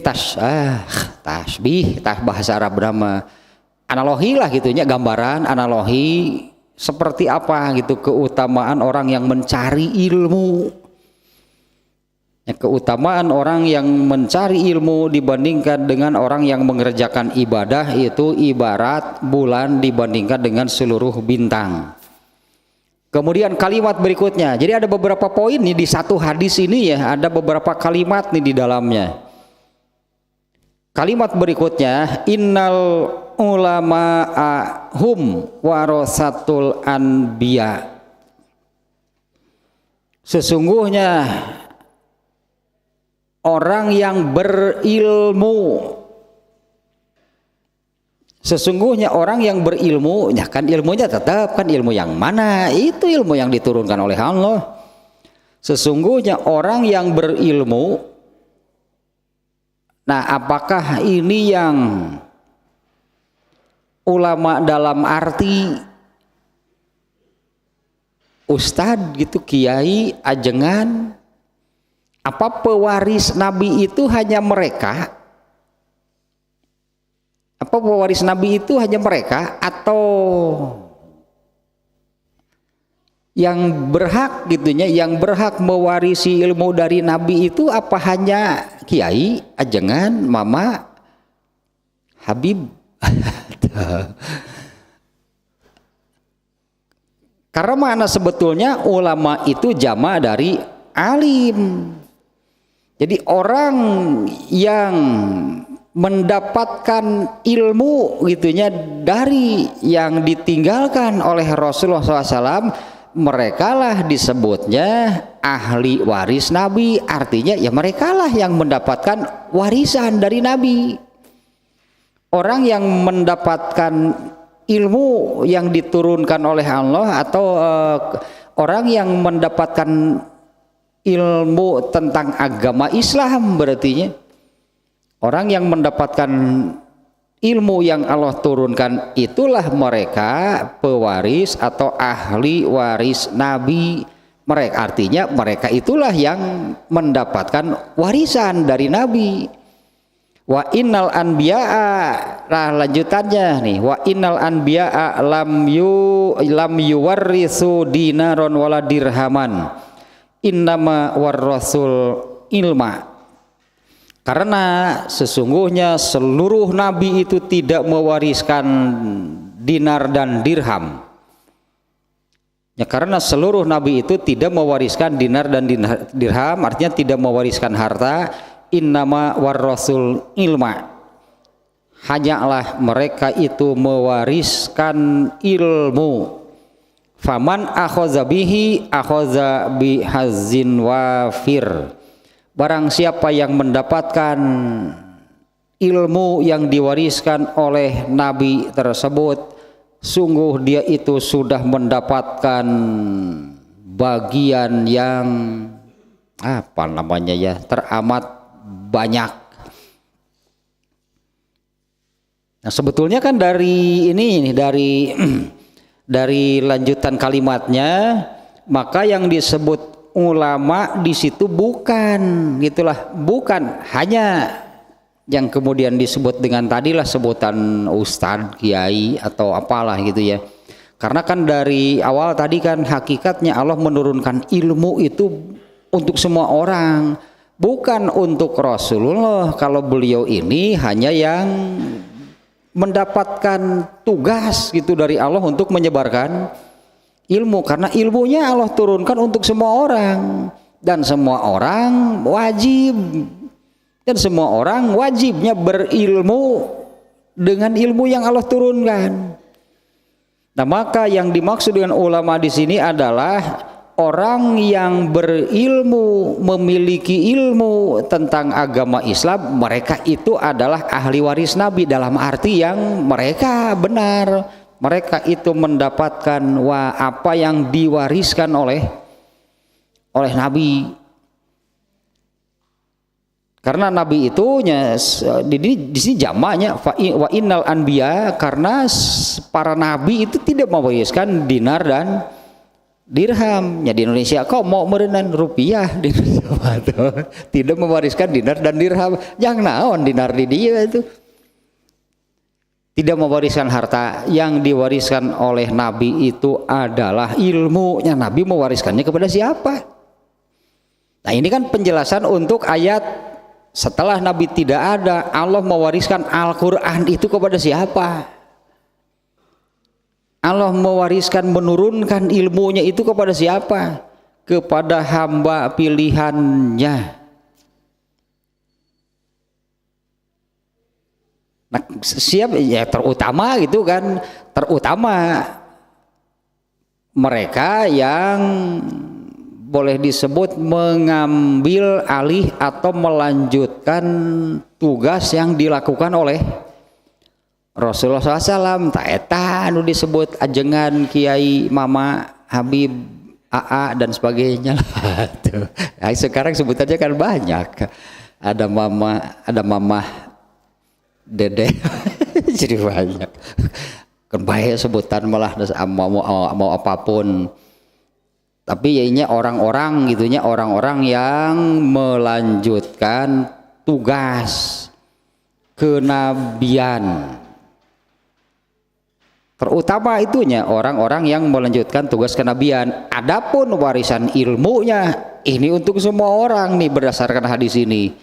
tasbih, bahasa Arab nama analogi lah gitunya, gambaran analogi seperti apa gitu keutamaan orang yang mencari ilmu. Keutamaan orang yang mencari ilmu dibandingkan dengan orang yang mengerjakan ibadah itu ibarat bulan dibandingkan dengan seluruh bintang. Kemudian kalimat berikutnya, jadi ada beberapa poin nih di satu hadis ini ya, ada beberapa kalimat nih di dalamnya. Kalimat berikutnya, innal ulama'a hum warasatul anbiya. Sesungguhnya orang yang berilmu, sesungguhnya orang yang berilmu, ya kan ilmunya tetap kan ilmu yang mana? Itu ilmu yang diturunkan oleh Allah. Sesungguhnya orang yang berilmu. Nah, apakah ini yang ulama dalam arti ustadz gitu, kiai, ajengan? Apa pewaris Nabi itu hanya mereka? Apa pewaris Nabi itu hanya mereka atau yang berhak gitunya, yang berhak mewarisi ilmu dari Nabi itu apa hanya kiai, ajengan, mama, habib? Karena mana sebetulnya ulama itu jama dari alim. Jadi orang yang mendapatkan ilmu gitunya dari yang ditinggalkan oleh Rasulullah SAW merekalah disebutnya ahli waris Nabi, artinya ya merekalah yang mendapatkan warisan dari Nabi. Orang yang mendapatkan ilmu yang diturunkan oleh Allah atau orang yang mendapatkan ilmu tentang agama Islam, berarti orang yang mendapatkan ilmu yang Allah turunkan itulah mereka pewaris atau ahli waris Nabi. Mereka artinya mereka itulah yang mendapatkan warisan dari Nabi. Wa innal anbiya'a, nah lanjutannya nih, wa innal anbiya'a lam yuwarrisu dinaron wala dirhaman innama warrasul ilma. Karena sesungguhnya seluruh nabi itu tidak mewariskan dinar dan dirham. Ya, karena seluruh nabi itu tidak mewariskan dinar dan dirham, artinya tidak mewariskan harta. Innama warrasul ilma, hanyalah mereka itu mewariskan ilmu. Faman akhoza bihi akhoza bihazin wafir. Barang siapa yang mendapatkan ilmu yang diwariskan oleh nabi tersebut, sungguh dia itu sudah mendapatkan bagian yang apa namanya ya, teramat banyak. Nah, sebetulnya kan dari ini dari lanjutan kalimatnya, maka yang disebut ulama di situ bukan bukan hanya yang kemudian disebut dengan tadilah sebutan ustadz, kiai atau apalah gitu ya. Karena kan dari awal tadi kan hakikatnya Allah menurunkan ilmu itu untuk semua orang, bukan untuk Rasulullah. Kalau beliau ini hanya yang mendapatkan tugas gitu dari Allah untuk menyebarkan ilmu, karena ilmunya Allah turunkan untuk semua orang dan semua orang wajib, dan semua orang wajibnya berilmu dengan ilmu yang Allah turunkan. Nah, maka yang dimaksud dengan ulama di sini adalah orang yang berilmu, memiliki ilmu tentang agama Islam. Mereka itu adalah ahli waris Nabi, dalam arti yang mereka benar, mereka itu mendapatkan apa yang diwariskan oleh Nabi. Karena Nabi itu di sini jamaknya wa innal anbiya, karena para nabi itu tidak mewariskan dinar dan dirham. Ya, di Indonesia kok mau merenan rupiah di Indonesia tidak mewariskan dinar dan dirham. Yang naon dinar di dia itu tidak mewariskan harta. Yang diwariskan oleh Nabi itu adalah ilmunya. Nabi mewariskannya kepada siapa? Nah, ini kan penjelasan untuk ayat setelah Nabi tidak ada, Allah mewariskan Al-Quran itu kepada siapa? Allah mewariskan, menurunkan ilmunya itu kepada siapa? Kepada hamba pilihannya. Nah, siapa ya, terutama gitu kan, terutama mereka yang boleh disebut mengambil alih atau melanjutkan tugas yang dilakukan oleh Rasulullah SAW. Tak eta anu disebut ajengan Kiai Mama Habib AA dan sebagainya lah. Nah, sekarang sebutannya kan banyak, ada mama Dede jadi banyak kan, baik sebutan malah mau apapun. Tapi ya ini orang-orang gitunya, orang-orang yang melanjutkan tugas kenabian. Terutama itunya orang-orang yang melanjutkan tugas kenabian. Adapun warisan ilmunya ini untuk semua orang nih berdasarkan hadis ini.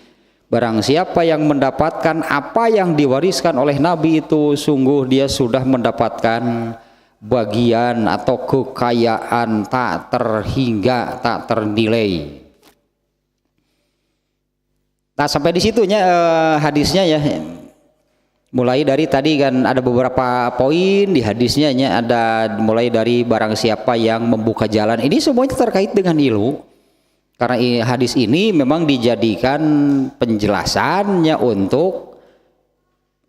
Barang siapa yang mendapatkan apa yang diwariskan oleh Nabi itu, sungguh dia sudah mendapatkan bagian atau kekayaan tak terhingga, tak ternilai. Nah, sampai di situnya hadisnya ya. Mulai dari tadi kan ada beberapa poin di hadisnya, ada mulai dari barang siapa yang membuka jalan, ini semuanya terkait dengan ilmu. Karena hadis ini memang dijadikan penjelasannya untuk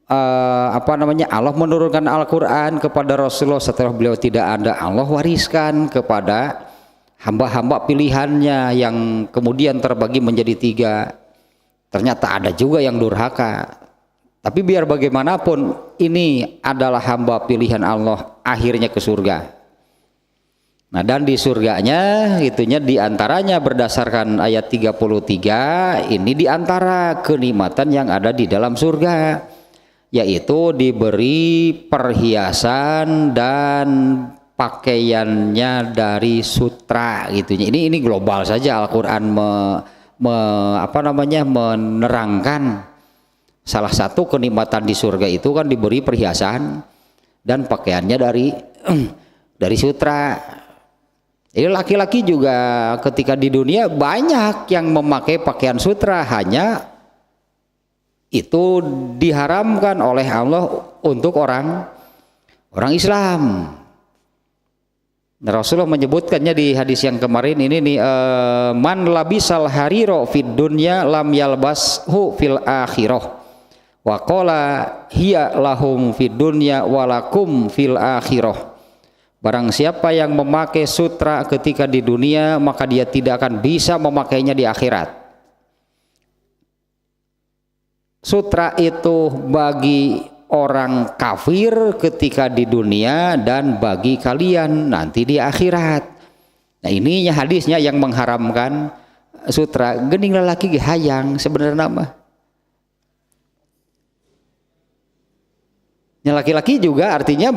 Allah menurunkan Al-Quran kepada Rasulullah setelah beliau tidak ada. Allah wariskan kepada hamba-hamba pilihannya yang kemudian terbagi menjadi 3. Ternyata ada juga yang durhaka. Tapi biar bagaimanapun ini adalah hamba pilihan Allah, akhirnya ke surga. Nah, dan di surganya itunya diantaranya berdasarkan ayat 33, ini diantara kenikmatan yang ada di dalam surga, yaitu diberi perhiasan dan pakaiannya dari sutra gitunya. Ini global saja Al-Qur'an menerangkan salah satu kenikmatan di surga itu kan diberi perhiasan dan pakaiannya dari sutra. Jadi laki-laki juga ketika di dunia banyak yang memakai pakaian sutra, hanya itu diharamkan oleh Allah untuk orang Islam. Nah, Rasulullah menyebutkannya di hadis yang kemarin ini nih, man labisal hariro fid dunya lam yalbashu fil akhirah wa qala hiya lahum fid dunya walakum fil akhirah. Barang siapa yang memakai sutra ketika di dunia, maka dia tidak akan bisa memakainya di akhirat. Sutra itu bagi orang kafir ketika di dunia dan bagi kalian nanti di akhirat. Nah, ininya hadisnya yang mengharamkan sutra. Gening lelaki hayang sebenarnya nama. Laki-laki juga artinya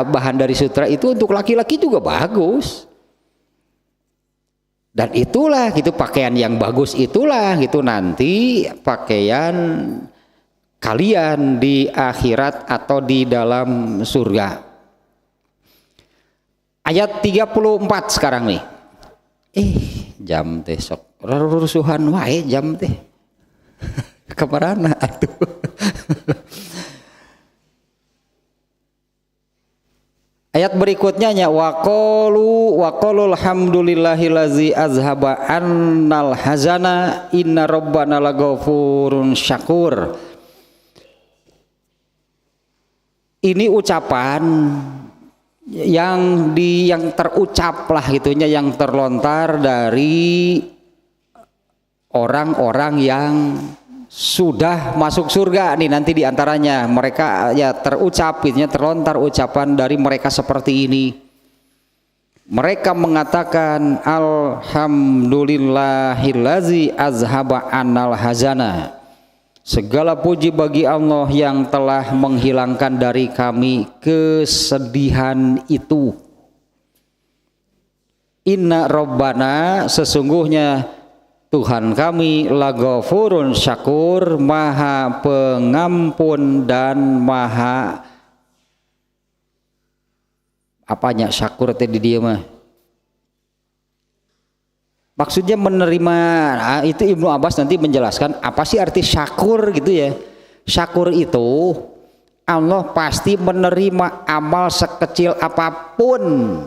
bahan dari sutra itu untuk laki-laki juga bagus. Dan itulah gitu pakaian yang bagus, itulah gitu nanti pakaian kalian di akhirat atau di dalam surga. Ayat 34 sekarang nih. Jam teh sok rusuhan wae jam teh. Kemarana atuh. Ayat berikutnya waqalu alhamdulillahillazi azhaba annal hazana inna rabbana laghafurun syakur. Ini ucapan yang terucap lah gitunya, yang terlontar dari orang-orang yang sudah masuk surga nih, nanti diantaranya mereka ya terucap, terlontar ucapan dari mereka seperti ini. Mereka mengatakan alhamdulillahillazi azhaba annal hazana. Segala puji bagi Allah yang telah menghilangkan dari kami kesedihan itu. Inna rabbana, sesungguhnya Tuhan kami laghafurun syakur, maha pengampun dan maha apanya syakur tadi dia mah. Maksudnya menerima, itu Ibnu Abbas nanti menjelaskan apa sih arti syakur gitu ya. Syakur itu Allah pasti menerima amal sekecil apapun.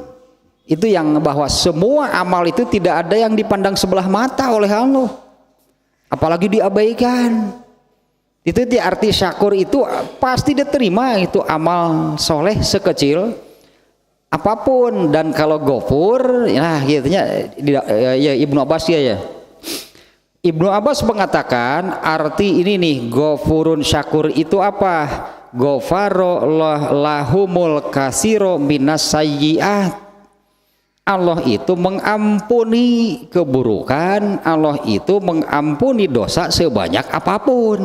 Itu yang bahwa semua amal itu tidak ada yang dipandang sebelah mata oleh Allah, apalagi diabaikan. Itu arti syakur itu pasti diterima itu amal soleh sekecil apapun. Dan kalau ghafur, nah gitunya ya Ibnu Abbas ya. Ibnu Abbas mengatakan arti ini nih, ghafurun syakur itu apa? Ghafaro lahumul kasiro minas sayyi'at. Allah itu mengampuni keburukan, Allah itu mengampuni dosa sebanyak apapun.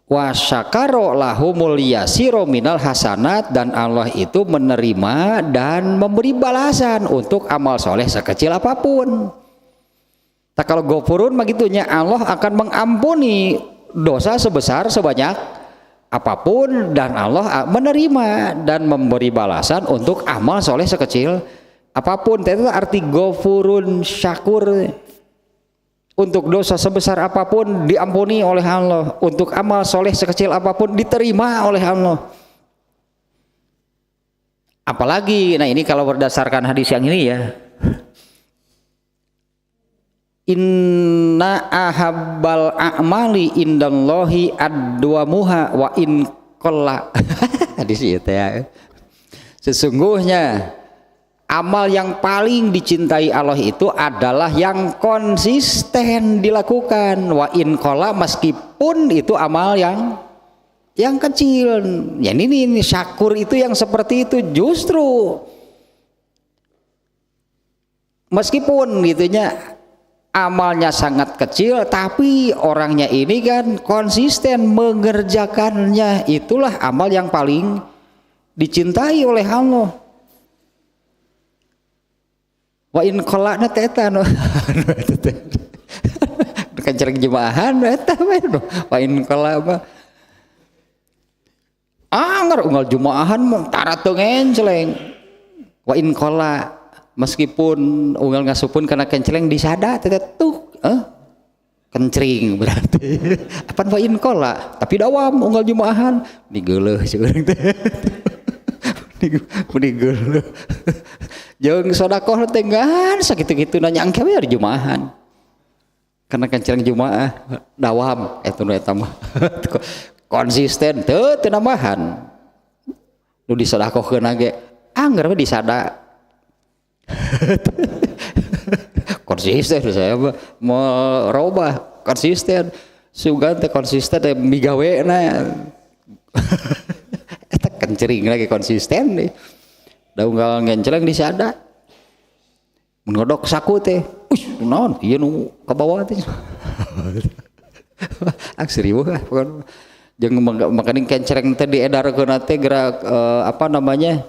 Wa syakaro lahumul yasiro minal hasanat, dan Allah itu menerima dan memberi balasan untuk amal soleh sekecil apapun. Tak kalau ghafurun begitunya, Allah akan mengampuni dosa sebesar sebanyak apapun, dan Allah menerima dan memberi balasan untuk amal soleh sekecil apapun. Itu arti ghafurun syakur. untuk dosa sebesar apapun diampuni oleh Allah, untuk amal soleh sekecil apapun diterima oleh Allah. Apalagi, nah ini kalau berdasarkan hadis yang ini ya, inna ahabbal a'mali indallahi adwamuha wa in qalla. Hadis itu ya. Sesungguhnya amal yang paling dicintai Allah itu adalah yang konsisten dilakukan, wa in qalla, meskipun itu amal yang kecil. Ya ini syakur itu yang seperti itu, justru meskipun gitunya amalnya sangat kecil, tapi orangnya ini kan konsisten mengerjakannya, itulah amal yang paling dicintai oleh Allah. Wa in qolana teta no. Kancereng jemaahan eta we. Wa in qola mah anggar unggal jumaahan mah tarateu ngenceleng. Wa in qola, meskipun unggal ngasupeun kana kenceleng disada tetetuk kencring berarti. Apan wa in qola, tapi dawam unggal jumaahan digeuleuh ceuring teh. Digeuleuh. Jeung sedekah teh ngan sakitu-kitu nanya angke we di jumaahan. Karena kenceleng jumaah dawam eta mah. Konsisten teu nambahan. Nu disedekahkeun ge anggar we disada. Konsisten saya mau robah konsisten. Sugan teh konsisten teh migawena. Eta kencering lagi konsisten deh. Da unggal ngenceleng disada. Mun ngodok saku teh, naon ieu nu ka bawah teh. Aksiri wah pokona. Jeung makaning kenceleng teh diedarkeun teh gerak apa namanya?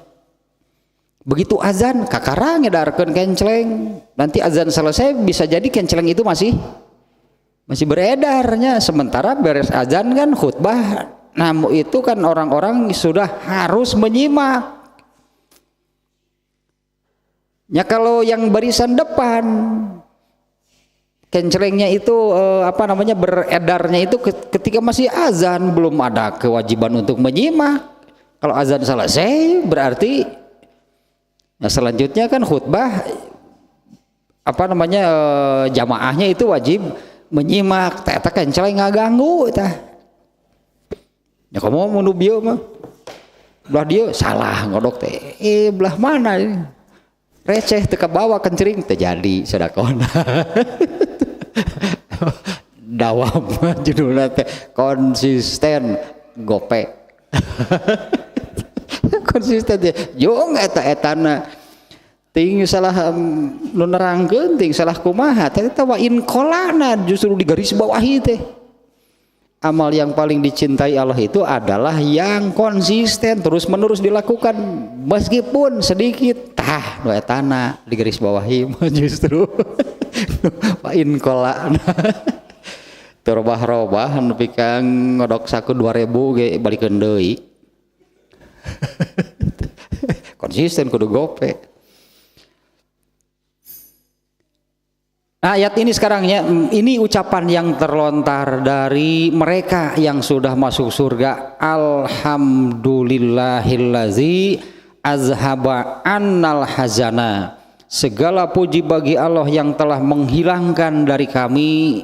Begitu azan kakarang ngedarkeun kenceleng. Nanti azan selesai bisa jadi kenceleng itu masih beredarnya, sementara beres azan kan khutbah. Namun itu kan orang-orang sudah harus menyimak. Ya kalau yang barisan depan kencelengnya itu apa namanya beredarnya itu ketika masih azan, belum ada kewajiban untuk menyimak. Kalau azan selesai berarti nah selanjutnya kan khutbah apa namanya jamaahnya itu wajib menyimak. Eta kenceleng ngaganggu tah. Ya kamu mau nubieu mah belah dia salah ngodok teh belah mana ini receh teu kabawa kencering teh jadi sedekahna. Dawam judulna teh konsisten gope. Konsisten teh jong eta-etana ting salah nu nerangkeun ting salah kumaha teh wa in qolana justru digaris bawahi teh. Amal yang paling dicintai Allah itu adalah yang konsisten terus menerus dilakukan meskipun sedikit. Tah nu etana di garis bawahi justru wa in qolana. Terobah-robah nepi ka ngodok saku 2000 ge balikeun deui. Konsisten kudu gope. Ayat ini sekarang ya, ini ucapan yang terlontar dari mereka yang sudah masuk surga. Alhamdulillahillazi azhaba annal hazana. Segala puji bagi Allah yang telah menghilangkan dari kami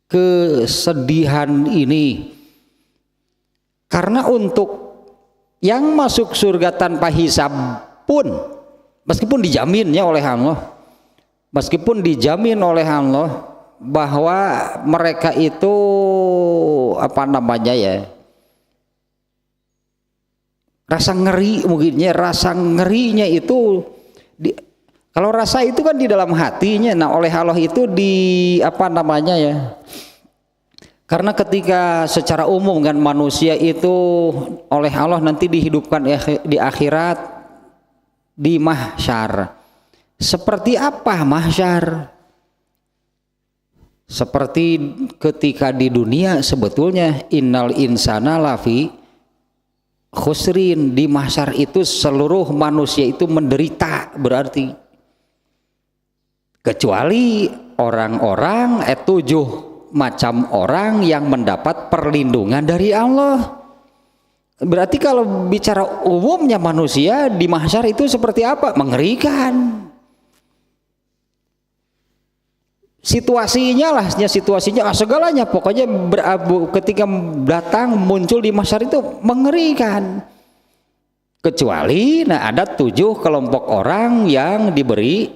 kesedihan ini. Karena untuk yang masuk surga tanpa hisab pun, meskipun dijaminnya oleh Allah, meskipun dijamin oleh Allah bahwa mereka itu apa namanya ya, rasa ngeri mungkinnya, rasa ngerinya itu kalau rasa itu kan di dalam hatinya. Nah oleh Allah itu di apa namanya ya, karena ketika secara umum kan manusia itu oleh Allah nanti dihidupkan di akhirat di mahsyar. Seperti apa mahsyar? Seperti ketika di dunia sebetulnya innal insana lafi khusrin. Di mahsyar itu seluruh manusia itu menderita berarti, kecuali orang-orang 7 macam orang yang mendapat perlindungan dari Allah. Berarti kalau bicara umumnya manusia di mahsyar itu seperti apa? Mengerikan. Situasinya lah, situasinya segalanya pokoknya berabu ketika datang muncul di mahsyar itu mengerikan. Kecuali ada 7 kelompok orang yang diberi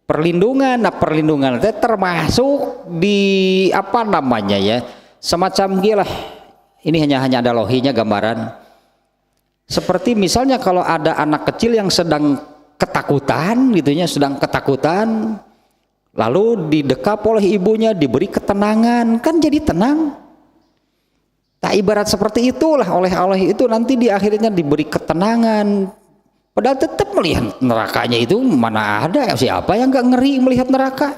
perlindungan. Nah, perlindungan itu termasuk di apa namanya ya? Semacam gila. Ini hanya ada lohinya gambaran. Seperti misalnya kalau ada anak kecil yang sedang ketakutan gitunya, sedang ketakutan, lalu didekap oleh ibunya, diberi ketenangan, kan jadi tenang. Tak ibarat seperti itulah oleh Allah itu nanti di akhirnya diberi ketenangan. Padahal tetap melihat nerakanya itu mana ada siapa yang gak ngeri melihat neraka.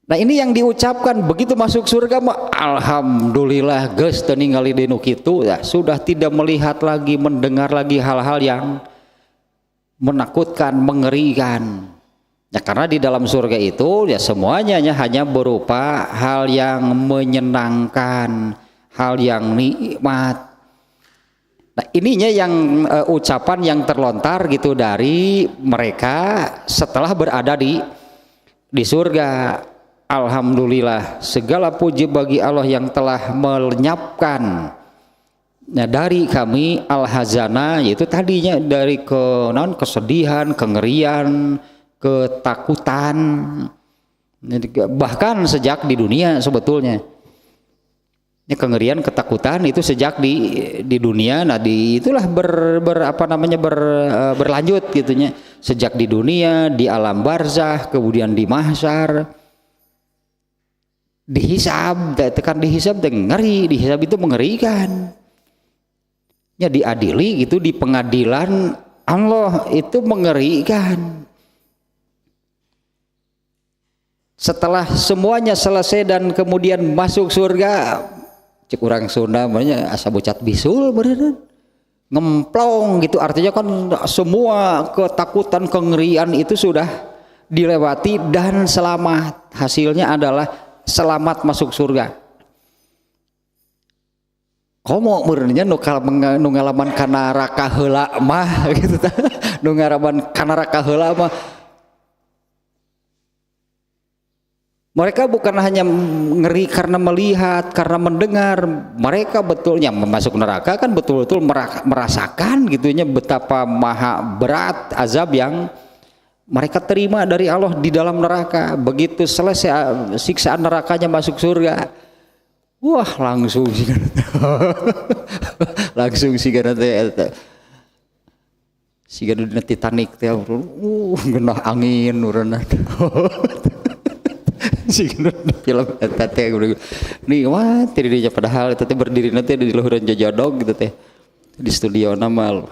Nah ini yang diucapkan begitu masuk surga alhamdulillah geus teu ningali dinu kitu ya, sudah tidak melihat lagi, mendengar lagi hal-hal yang menakutkan, mengerikan. Ya karena di dalam surga itu ya semuanya hanya berupa hal yang menyenangkan, hal yang nikmat. Nah ininya yang ucapan yang terlontar gitu dari mereka setelah berada di surga. Alhamdulillah segala puji bagi Allah yang telah melenyapkan dari kami al-hazana, yaitu tadinya dari kesedihan, kengerian, ketakutan, bahkan sejak di dunia sebetulnya. Ini kengerian, ketakutan itu sejak di dunia. Nah itulah berlanjut gitunya sejak di dunia, di alam barzah, kemudian di mahsyar, dihisab, tekan dihisab ngeri, dihisab itu mengerikan. Ya diadili gitu di pengadilan Allah itu mengerikan. Setelah semuanya selesai dan kemudian masuk surga, cek orang Sunda namanya asa bocat bisul beneran. Ngemplong gitu, artinya kan semua ketakutan, kengerian itu sudah dilewati dan selamat. Hasilnya adalah selamat masuk surga. Komo meureunnya nu ngalaman kana neraka heula mah gitu tah. Nu ngalaman kana neraka heula mah mereka bukan hanya ngeri karena melihat, karena mendengar, mereka betulnya masuk neraka kan betul-betul merasakan gitunya betapa maha berat azab yang mereka terima dari Allah di dalam neraka. Begitu selesai siksaan nerakanya masuk surga, wah langsung sih langsung sih karena sih karena Titanic teh genah angin urang sih film eta teh nih wah tadi dia padahal itu teh berdiri nanti di luhuran jajadog gitu teh di studio namal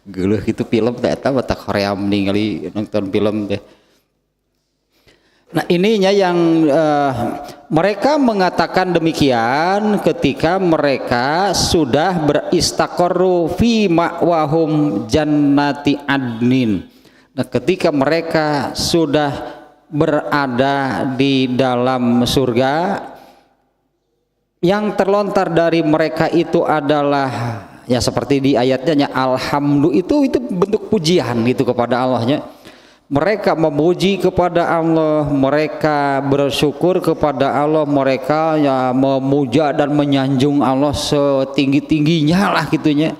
geuleuh gitu film teh eta mata Korea ningali nonton film teh. Nah ininya yang mereka mengatakan demikian ketika mereka sudah beristaqarru fi ma'wahum jannati adnin. Nah ketika mereka sudah berada di dalam surga, yang terlontar dari mereka itu adalah ya seperti di ayatnya alhamdulillah, itu bentuk pujian gitu kepada Allahnya. Mereka memuji kepada Allah, mereka bersyukur kepada Allah, mereka ya memuja dan menyanjung Allah setinggi-tingginya lah gitunya.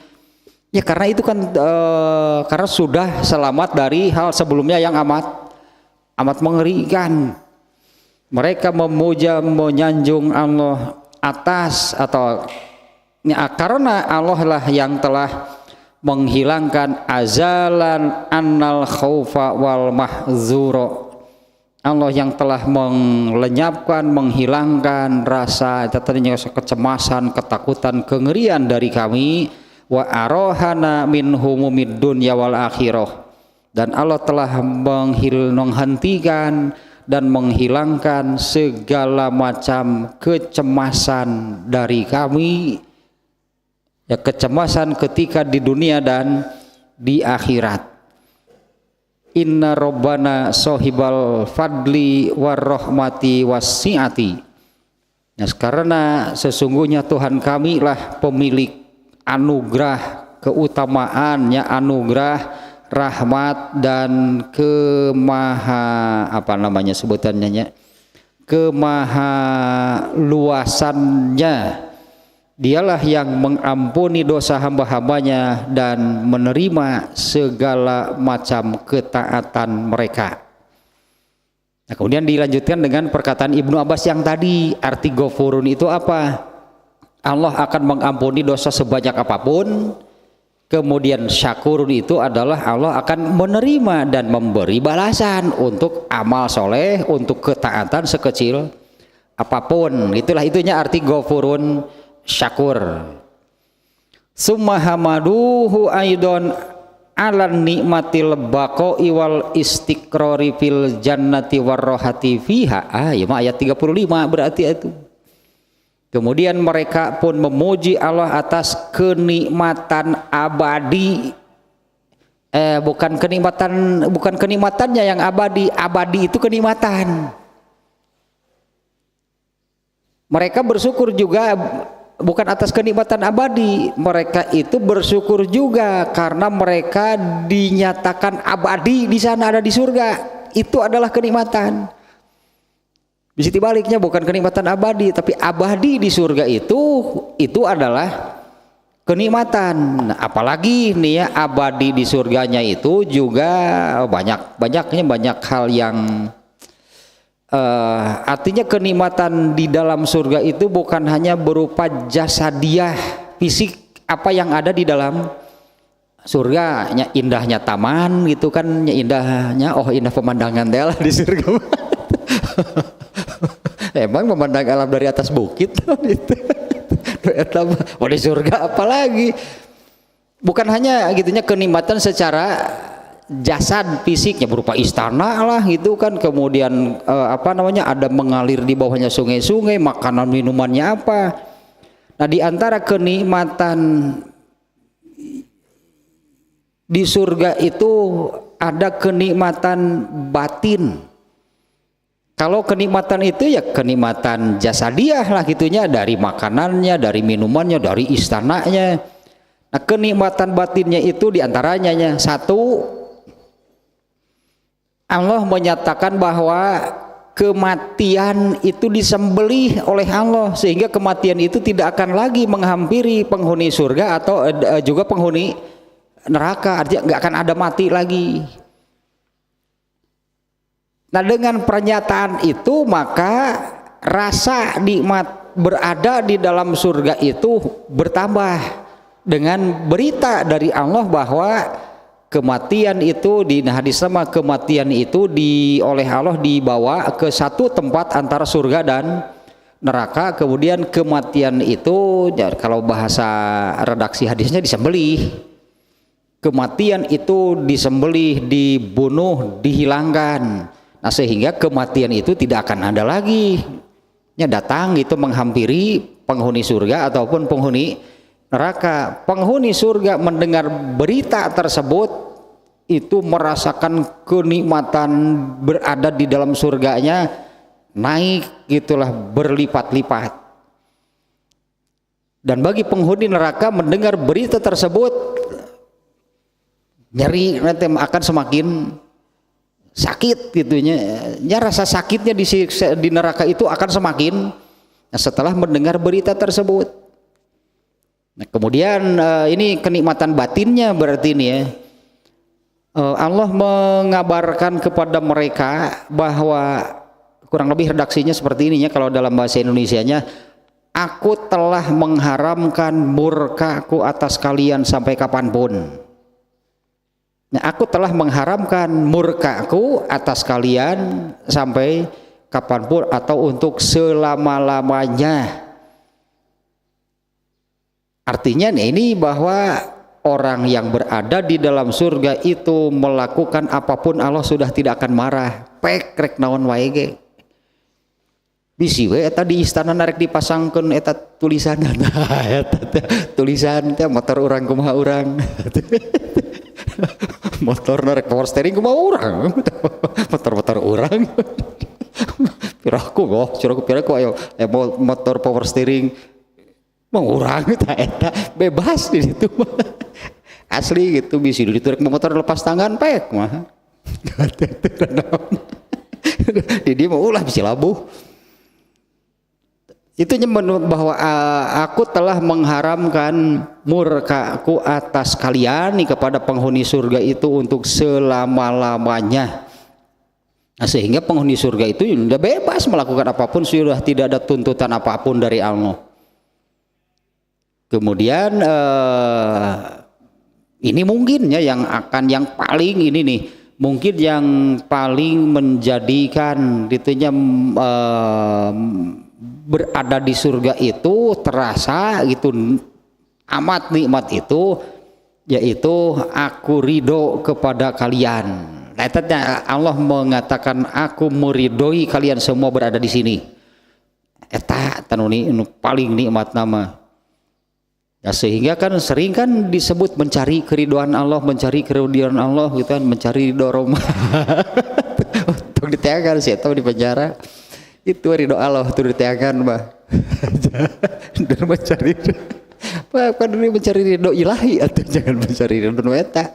Ya karena itu kan karena sudah selamat dari hal sebelumnya yang amat mengerikan. Mereka memuja menyanjung Allah atas atau ya, karena Allah lah yang telah menghilangkan azalan annal khaufa wal mahzuro. Allah yang telah melenyapkan, menghilangkan rasa tadinya kecemasan, ketakutan, kengerian dari kami. Wa arohana min humumid dunya wal akhirah, dan Allah telah menghentikan dan menghilangkan segala macam kecemasan dari kami, ya kecemasan ketika di dunia dan di akhirat. inna rabbana sohibal fadli warahmati wasiati. Nah, karena sesungguhnya Tuhan kami lah pemilik anugerah keutamaannya, anugerah rahmat dan sebutannya kemaha luasannya. Dialah yang mengampuni dosa hamba-hambanya dan menerima segala macam ketaatan mereka. Nah, kemudian dilanjutkan dengan perkataan Ibnu Abbas yang tadi, arti Ghafurun itu apa? Allah akan mengampuni dosa sebanyak apapun. Kemudian Syakurun itu adalah Allah akan menerima dan memberi balasan untuk amal soleh, untuk ketaatan sekecil apapun. Itulah itunya arti Ghafurun Syakur. Summa hamaduhu aidon alan nikmatil baqa'i wal istiqrari fil jannati warrohati fiha. Ya ayat 35 berarti itu. Kemudian mereka pun memuji Allah atas kenikmatan abadi. Bukan kenikmatannya yang abadi. Abadi itu kenikmatan. Mereka bersyukur juga bukan atas kenikmatan abadi, mereka itu bersyukur juga karena mereka dinyatakan abadi di sana, ada di surga. Itu adalah kenikmatan. Di sisi baliknya bukan kenikmatan abadi, tapi abadi di surga itu adalah kenikmatan. Nah, apalagi nih ya, abadi di surganya itu juga banyak hal yang artinya kenikmatan di dalam surga itu bukan hanya berupa jasadiah fisik apa yang ada di dalam surga, indahnya taman gitu kan, indah pemandangan deh di surga. Emang memandang alam dari atas bukit gitu. Di surga apalagi, bukan hanya gitunya kenikmatan secara jasad fisiknya berupa istana lah gitu kan, kemudian ada mengalir di bawahnya sungai-sungai, makanan minumannya apa. Nah, di antara kenikmatan di surga itu ada kenikmatan batin. Kalau kenikmatan itu ya kenikmatan jasadiah lah gitunya, dari makanannya, dari minumannya, dari istananya. Nah, kenikmatan batinnya itu diantaranya satu, Allah menyatakan bahwa kematian itu disembelih oleh Allah, sehingga kematian itu tidak akan lagi menghampiri penghuni surga atau juga penghuni neraka, artinya nggak akan ada mati lagi. Nah, dengan pernyataan itu maka rasa nikmat berada di dalam surga itu bertambah dengan berita dari Allah bahwa kematian itu di hadis sama, kematian itu oleh Allah dibawa ke satu tempat antara surga dan neraka. Kemudian kematian itu ya, kalau bahasa redaksi hadisnya disembelih. Kematian itu disembelih, dibunuh, dihilangkan. Nah, sehingga kematian itu tidak akan ada lagi. Ya, datang itu menghampiri penghuni surga ataupun penghuni neraka. Penghuni surga mendengar berita tersebut itu merasakan kenikmatan berada di dalam surganya naik gitulah berlipat-lipat. Dan bagi penghuni neraka mendengar berita tersebut, nyeri nanti akan semakin sakit gitunya. Ya, rasa sakitnya di neraka itu akan semakin setelah mendengar berita tersebut. Nah, kemudian ini kenikmatan batinnya berarti ini ya. Allah mengabarkan kepada mereka bahwa kurang lebih redaksinya seperti ini ya, kalau dalam bahasa Indonesianya, aku telah mengharamkan murkaku atas kalian sampai kapanpun. Nah, aku telah mengharamkan murkaku atas kalian sampai kapanpun atau untuk selama-lamanya. Artinya ini bahwa orang yang berada di dalam surga itu melakukan apapun Allah sudah tidak akan marah. Pek rek naon wae ge. Bisi we eta di istana narek dipasangkeun eta tulisan. Nah, eta tulisan teh motor urang kumaha urang. Motor rek power steering ku mau urang. Motor-motor urang. Piraku ayo motor power steering mau urang eta bebas di situ. Asli gitu bisi di turek motor lepas tangan pek mah. Di dia mau ulah bisa labuh. Itu nyebut bahwa aku telah mengharamkan murkaku atas kalian nih kepada penghuni surga itu untuk selama-lamanya. Nah, sehingga penghuni surga itu sudah bebas melakukan apapun, sudah tidak ada tuntutan apapun dari Allah. Kemudian ini mungkin ya yang paling ini nih, mungkin yang paling menjadikan ditunya berada di surga itu terasa gitu amat nikmat itu, yaitu aku ridho kepada kalian. Ayatnya Allah mengatakan aku meridhoi kalian semua berada di sini. Eta tanuni paling nikmat nama. Ya, sehingga kan sering kan disebut mencari keridhaan Allah, mencari keridhaan Allah gitu kan, mencari ridho Roma. Untuk diteakan sih atau di penjara. Itu ridho Allah tuh diteakan mah. Dan mencari mencari ridho ilahi atau jangan mencari ridho eta.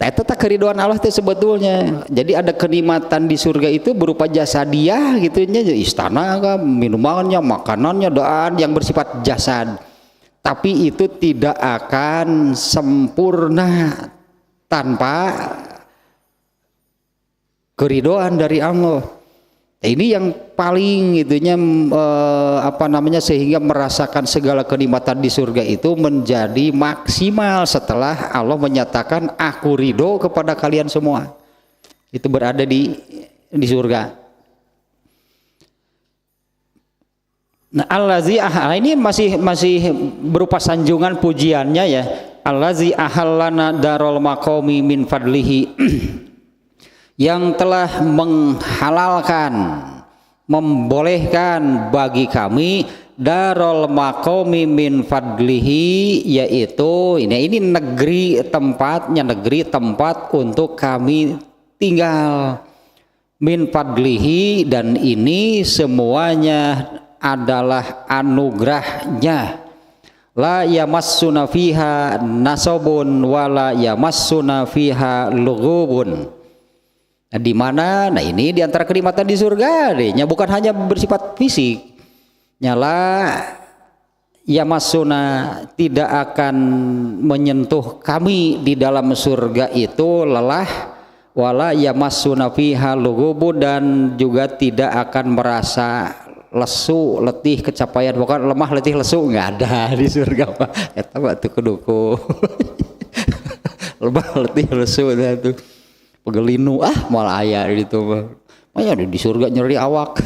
Eta tak keridhaan Allah itu sebetulnya. Jadi ada kenikmatan di surga itu berupa jasadiah gitu nya, istana kan, minumannya, makanannya, doa yang bersifat jasad. Tapi itu tidak akan sempurna tanpa keridhaan dari Allah. Ini yang paling itunya sehingga merasakan segala kenikmatan di surga itu menjadi maksimal setelah Allah menyatakan aku ridho kepada kalian semua. Itu berada di surga. Nah, ini masih berupa sanjungan pujiannya ya. Allazi ahallana darul maqami min fadlihi. Yang telah menghalalkan, membolehkan bagi kami darul maqami min fadlihi, yaitu ini negeri tempat untuk kami tinggal min fadlihi, dan ini semuanya adalah anugerahnya. La yamassuna fiha nasabun wala yamassuna fiha lughubun. Nah, di mana? Nah, ini diantara kenikmatan di surga dehnya bukan hanya bersifat fisik. Nyala yamasuna tidak akan menyentuh kami di dalam surga itu lelah, wala yamasuna fiha lughubun, dan juga tidak akan merasa lesu, letih, kecapaian, bukan lemah, letih, lesu, nggak ada di surga. Eta batu keduku. Lemah, letih, lesu itu. Pegelinu malah aya gitu mah. Maya di surga nyeri awak.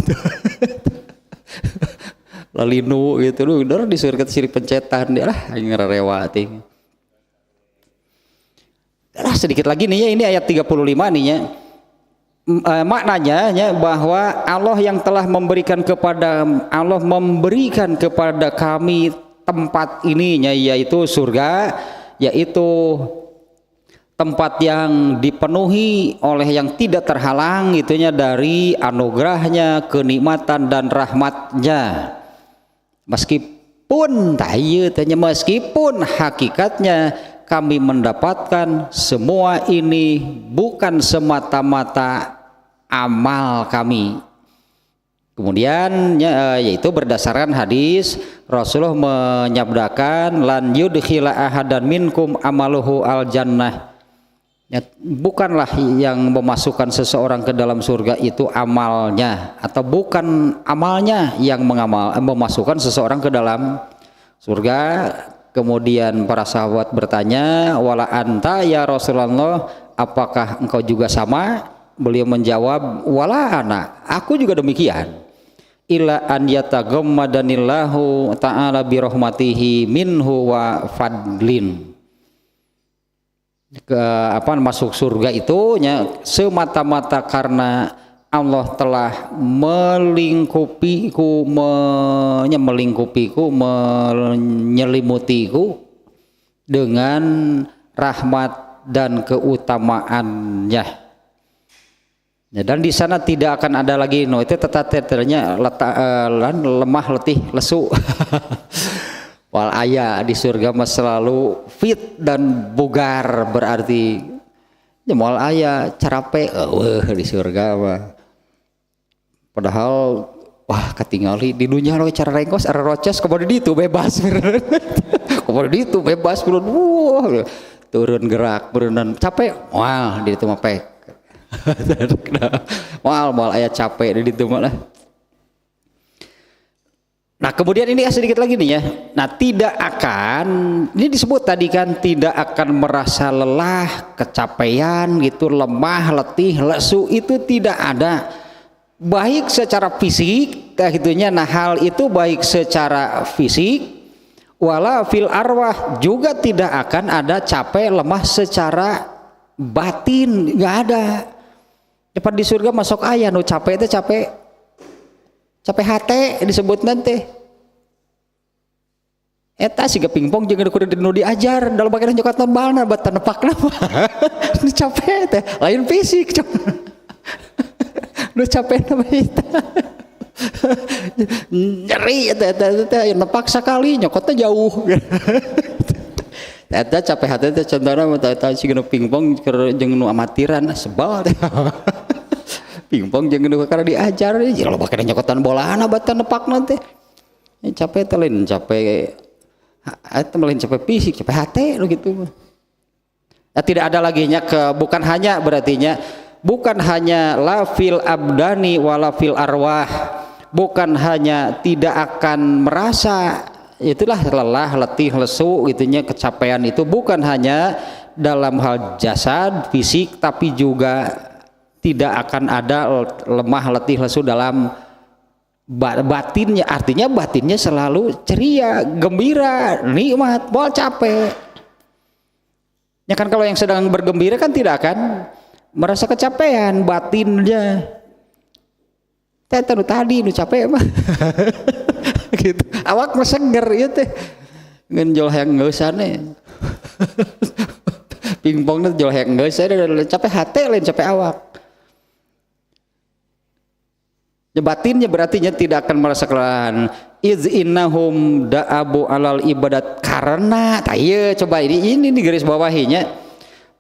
Lalinu gitu lu bener di surga siri pencetan dia lah ngarerewa ting. Sedikit lagi nih ya, ini ayat 35 nih ya. Maknanya ya, bahwa Allah memberikan kepada kami tempat ininya, yaitu surga, yaitu tempat yang dipenuhi oleh yang tidak terhalang itunya dari anugerahnya, kenikmatan dan rahmatnya. Meskipun hakikatnya kami mendapatkan semua ini bukan semata-mata amal kami. Kemudian yaitu berdasarkan hadis Rasulullah menyabdakan lan yudkhila ahadan minkum amaluhu al jannah. Ya, bukanlah yang memasukkan seseorang ke dalam surga itu amalnya, atau bukan amalnya yang memasukkan seseorang ke dalam surga. Kemudian para sahabat bertanya, wala anta ya Rasulullah, apakah engkau juga sama? Beliau menjawab, wala ana, aku juga demikian. Illa an yataghammadanillahu ta'ala birahmatihi minhu wa fadlin. Masuk surga itu semata-mata karena Allah telah menyelimuti dengan rahmat dan keutamaannya. Ya, dan di sana tidak akan ada lagi itu tetaternya lemah letih lesu. Wal aya di surga mah selalu fit dan bugar, berarti ya wal aya carape di surga mah. Padahal wah ketinggali di dunia lo cara rengkos era roces kemudian itu bebas. Kemudian itu bebas wah turun gerak berenang capek wah di itu mah pek. Mal aya capek di itu mah lah. Nah kemudian ini sedikit lagi nih ya. Nah tidak akan, ini disebut tadi kan, tidak akan merasa lelah, kecapean gitu, lemah, letih, lesu, itu tidak ada. Baik secara fisik kayak gitunya. Nah hal itu baik secara fisik, wala fil arwah, juga tidak akan ada capek lemah secara batin, nggak ada. Dapat di surga masuk ayah nu capek itu capek hati disebut nanti. Eta siga pingpong jeung kudu diajar dalam bagian nyokat balna bat tanepakna. Nu capek teh lain fisik. Nu capek na eta. Nyeri eta nepak sakali nyokotnya jauh. Eta capek hati teh contohna eta siga pingpong jeung nu amatiran sebal teh. Pingpong jeung nu karena diajar kalau bakal nyokotan bolana batan nepakna teh capek teh lain capek eta lain capek fisik capek hati lo gitu. Nah, tidak ada lagi nya bukan hanya berartinya bukan hanya la fil abdani wala fil arwah, bukan hanya tidak akan merasa itulah lelah letih lesu gitunya kecapean itu bukan hanya dalam hal jasad fisik tapi juga tidak akan ada lemah letih lesu dalam batinnya. Artinya batinnya selalu ceria, gembira, nikmat, moal capek. Ya kan kalau yang sedang bergembira kan tidak akan merasa kecapean batinnya. Tadi nu capek mah. Gitu. Awak mah seger ieu teh. Ngan jol hayang geusane. Pingpongna jol hayang geus capek hate lain capek awak. Batinnya berarti tidak akan merasa kelelahan. Iz innahum da'abu alal ibadat, karena ieu coba ini di garis bawahinya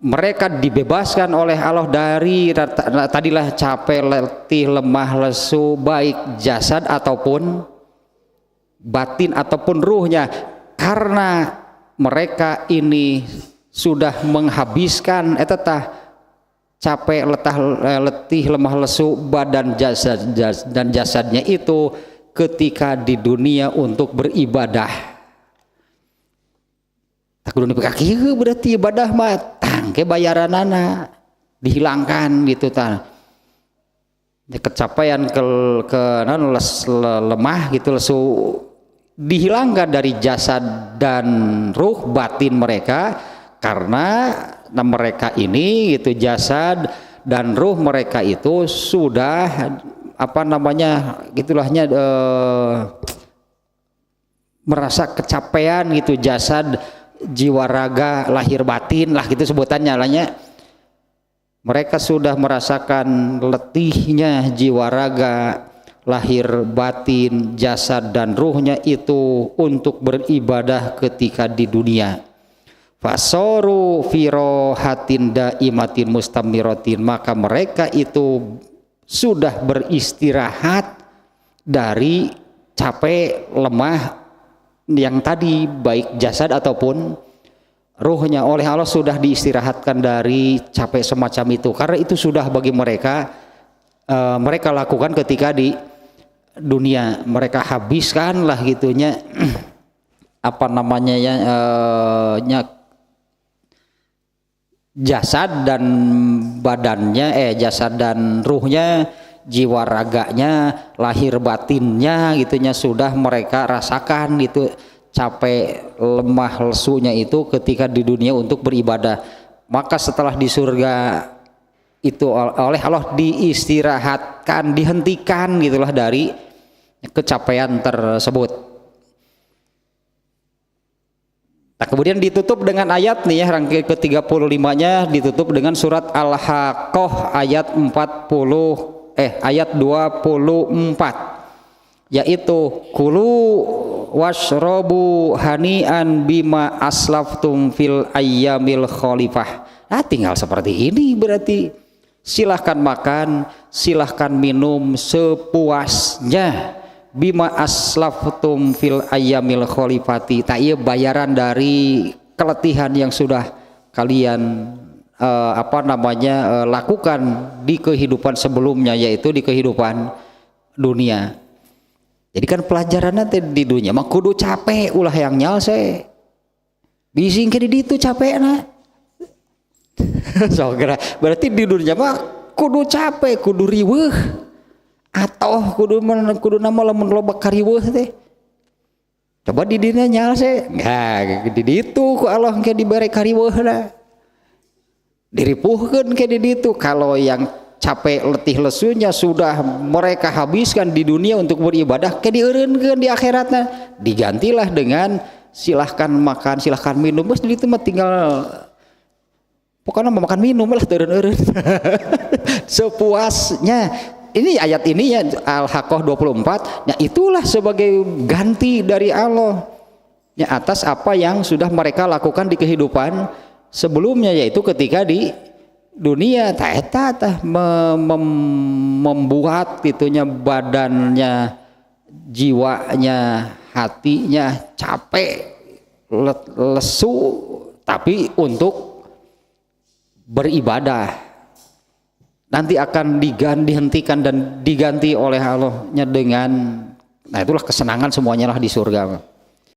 mereka dibebaskan oleh Allah dari tadilah capek letih lemah lesu baik jasad ataupun batin ataupun ruhnya, karena mereka ini sudah menghabiskan eta capek letih lemah lesu badan jasad dan jasadnya itu ketika di dunia untuk beribadah. Tak kudu dipake berarti ibadah mah tangke bayaranana dihilangkan gitu tah. Kecapaian lemah gitu lesu dihilangkan dari jasad dan ruh batin mereka, karena mereka ini itu jasad dan ruh mereka itu sudah gitulahnya merasa kecapean gitu, jasad jiwa raga lahir batin lah gitu sebutannya lahnya. Mereka sudah merasakan letihnya jiwa raga lahir batin jasad dan ruhnya itu untuk beribadah ketika di dunia. Fasoru firohatin daimatin mustamiratin, maka mereka itu sudah beristirahat dari capek lemah yang tadi baik jasad ataupun ruhnya. Oleh Allah sudah diistirahatkan dari capek semacam itu, karena itu sudah bagi mereka mereka lakukan ketika di dunia. Mereka habiskan lah gitunya jasad dan badannya jasad dan ruhnya, jiwa raganya, lahir batinnya gitunya sudah mereka rasakan gitu capek lemah lesunya itu ketika di dunia untuk beribadah. Maka setelah di surga itu oleh Allah diistirahatkan, dihentikan gitulah dari kecapean tersebut. Nah, kemudian ditutup dengan ayat nih ya, rangkaian ke-35-nya ditutup dengan surat Al-Haqqah ayat 24, yaitu kulu washrobu hani'an bima aslaftum fil ayyamil khalifah. Nah, tinggal seperti ini berarti silahkan makan, silahkan minum sepuasnya bima aslaftum fil ayyamil khalifati. Tak iya bayaran dari keletihan yang sudah kalian lakukan di kehidupan sebelumnya, yaitu di kehidupan dunia. Jadi kan pelajarannya di dunia mah kudu capek ulah yang nyalse bising ke di itu capek na. So, berarti di dunia mah kudu capek, kudu riweuh atau kudu nama lamun loba kariweuh teh. Coba di dinya nyalse nah di ditu ku Allah ke dibere kariweuhna diripuhkeun ke di ditu. Kalau yang capek letih lesunya sudah mereka habiskan di dunia untuk beribadah, ke dieureunkeun di akhiratna digantilah dengan silahkan makan silahkan minum. Bos di ditu mah tinggal pokoknya mau makan minum lah turun-turun sepuasnya. Ini ayat ini ya Al-Haqqah 24 ya, itulah sebagai ganti dari Allah ya atas apa yang sudah mereka lakukan di kehidupan sebelumnya, yaitu ketika di dunia membuat itunya badannya, jiwanya, hatinya capek lesu, tapi untuk beribadah nanti akan dihentikan dan diganti oleh Allahnya dengan, nah itulah kesenangan semuanya lah di surga.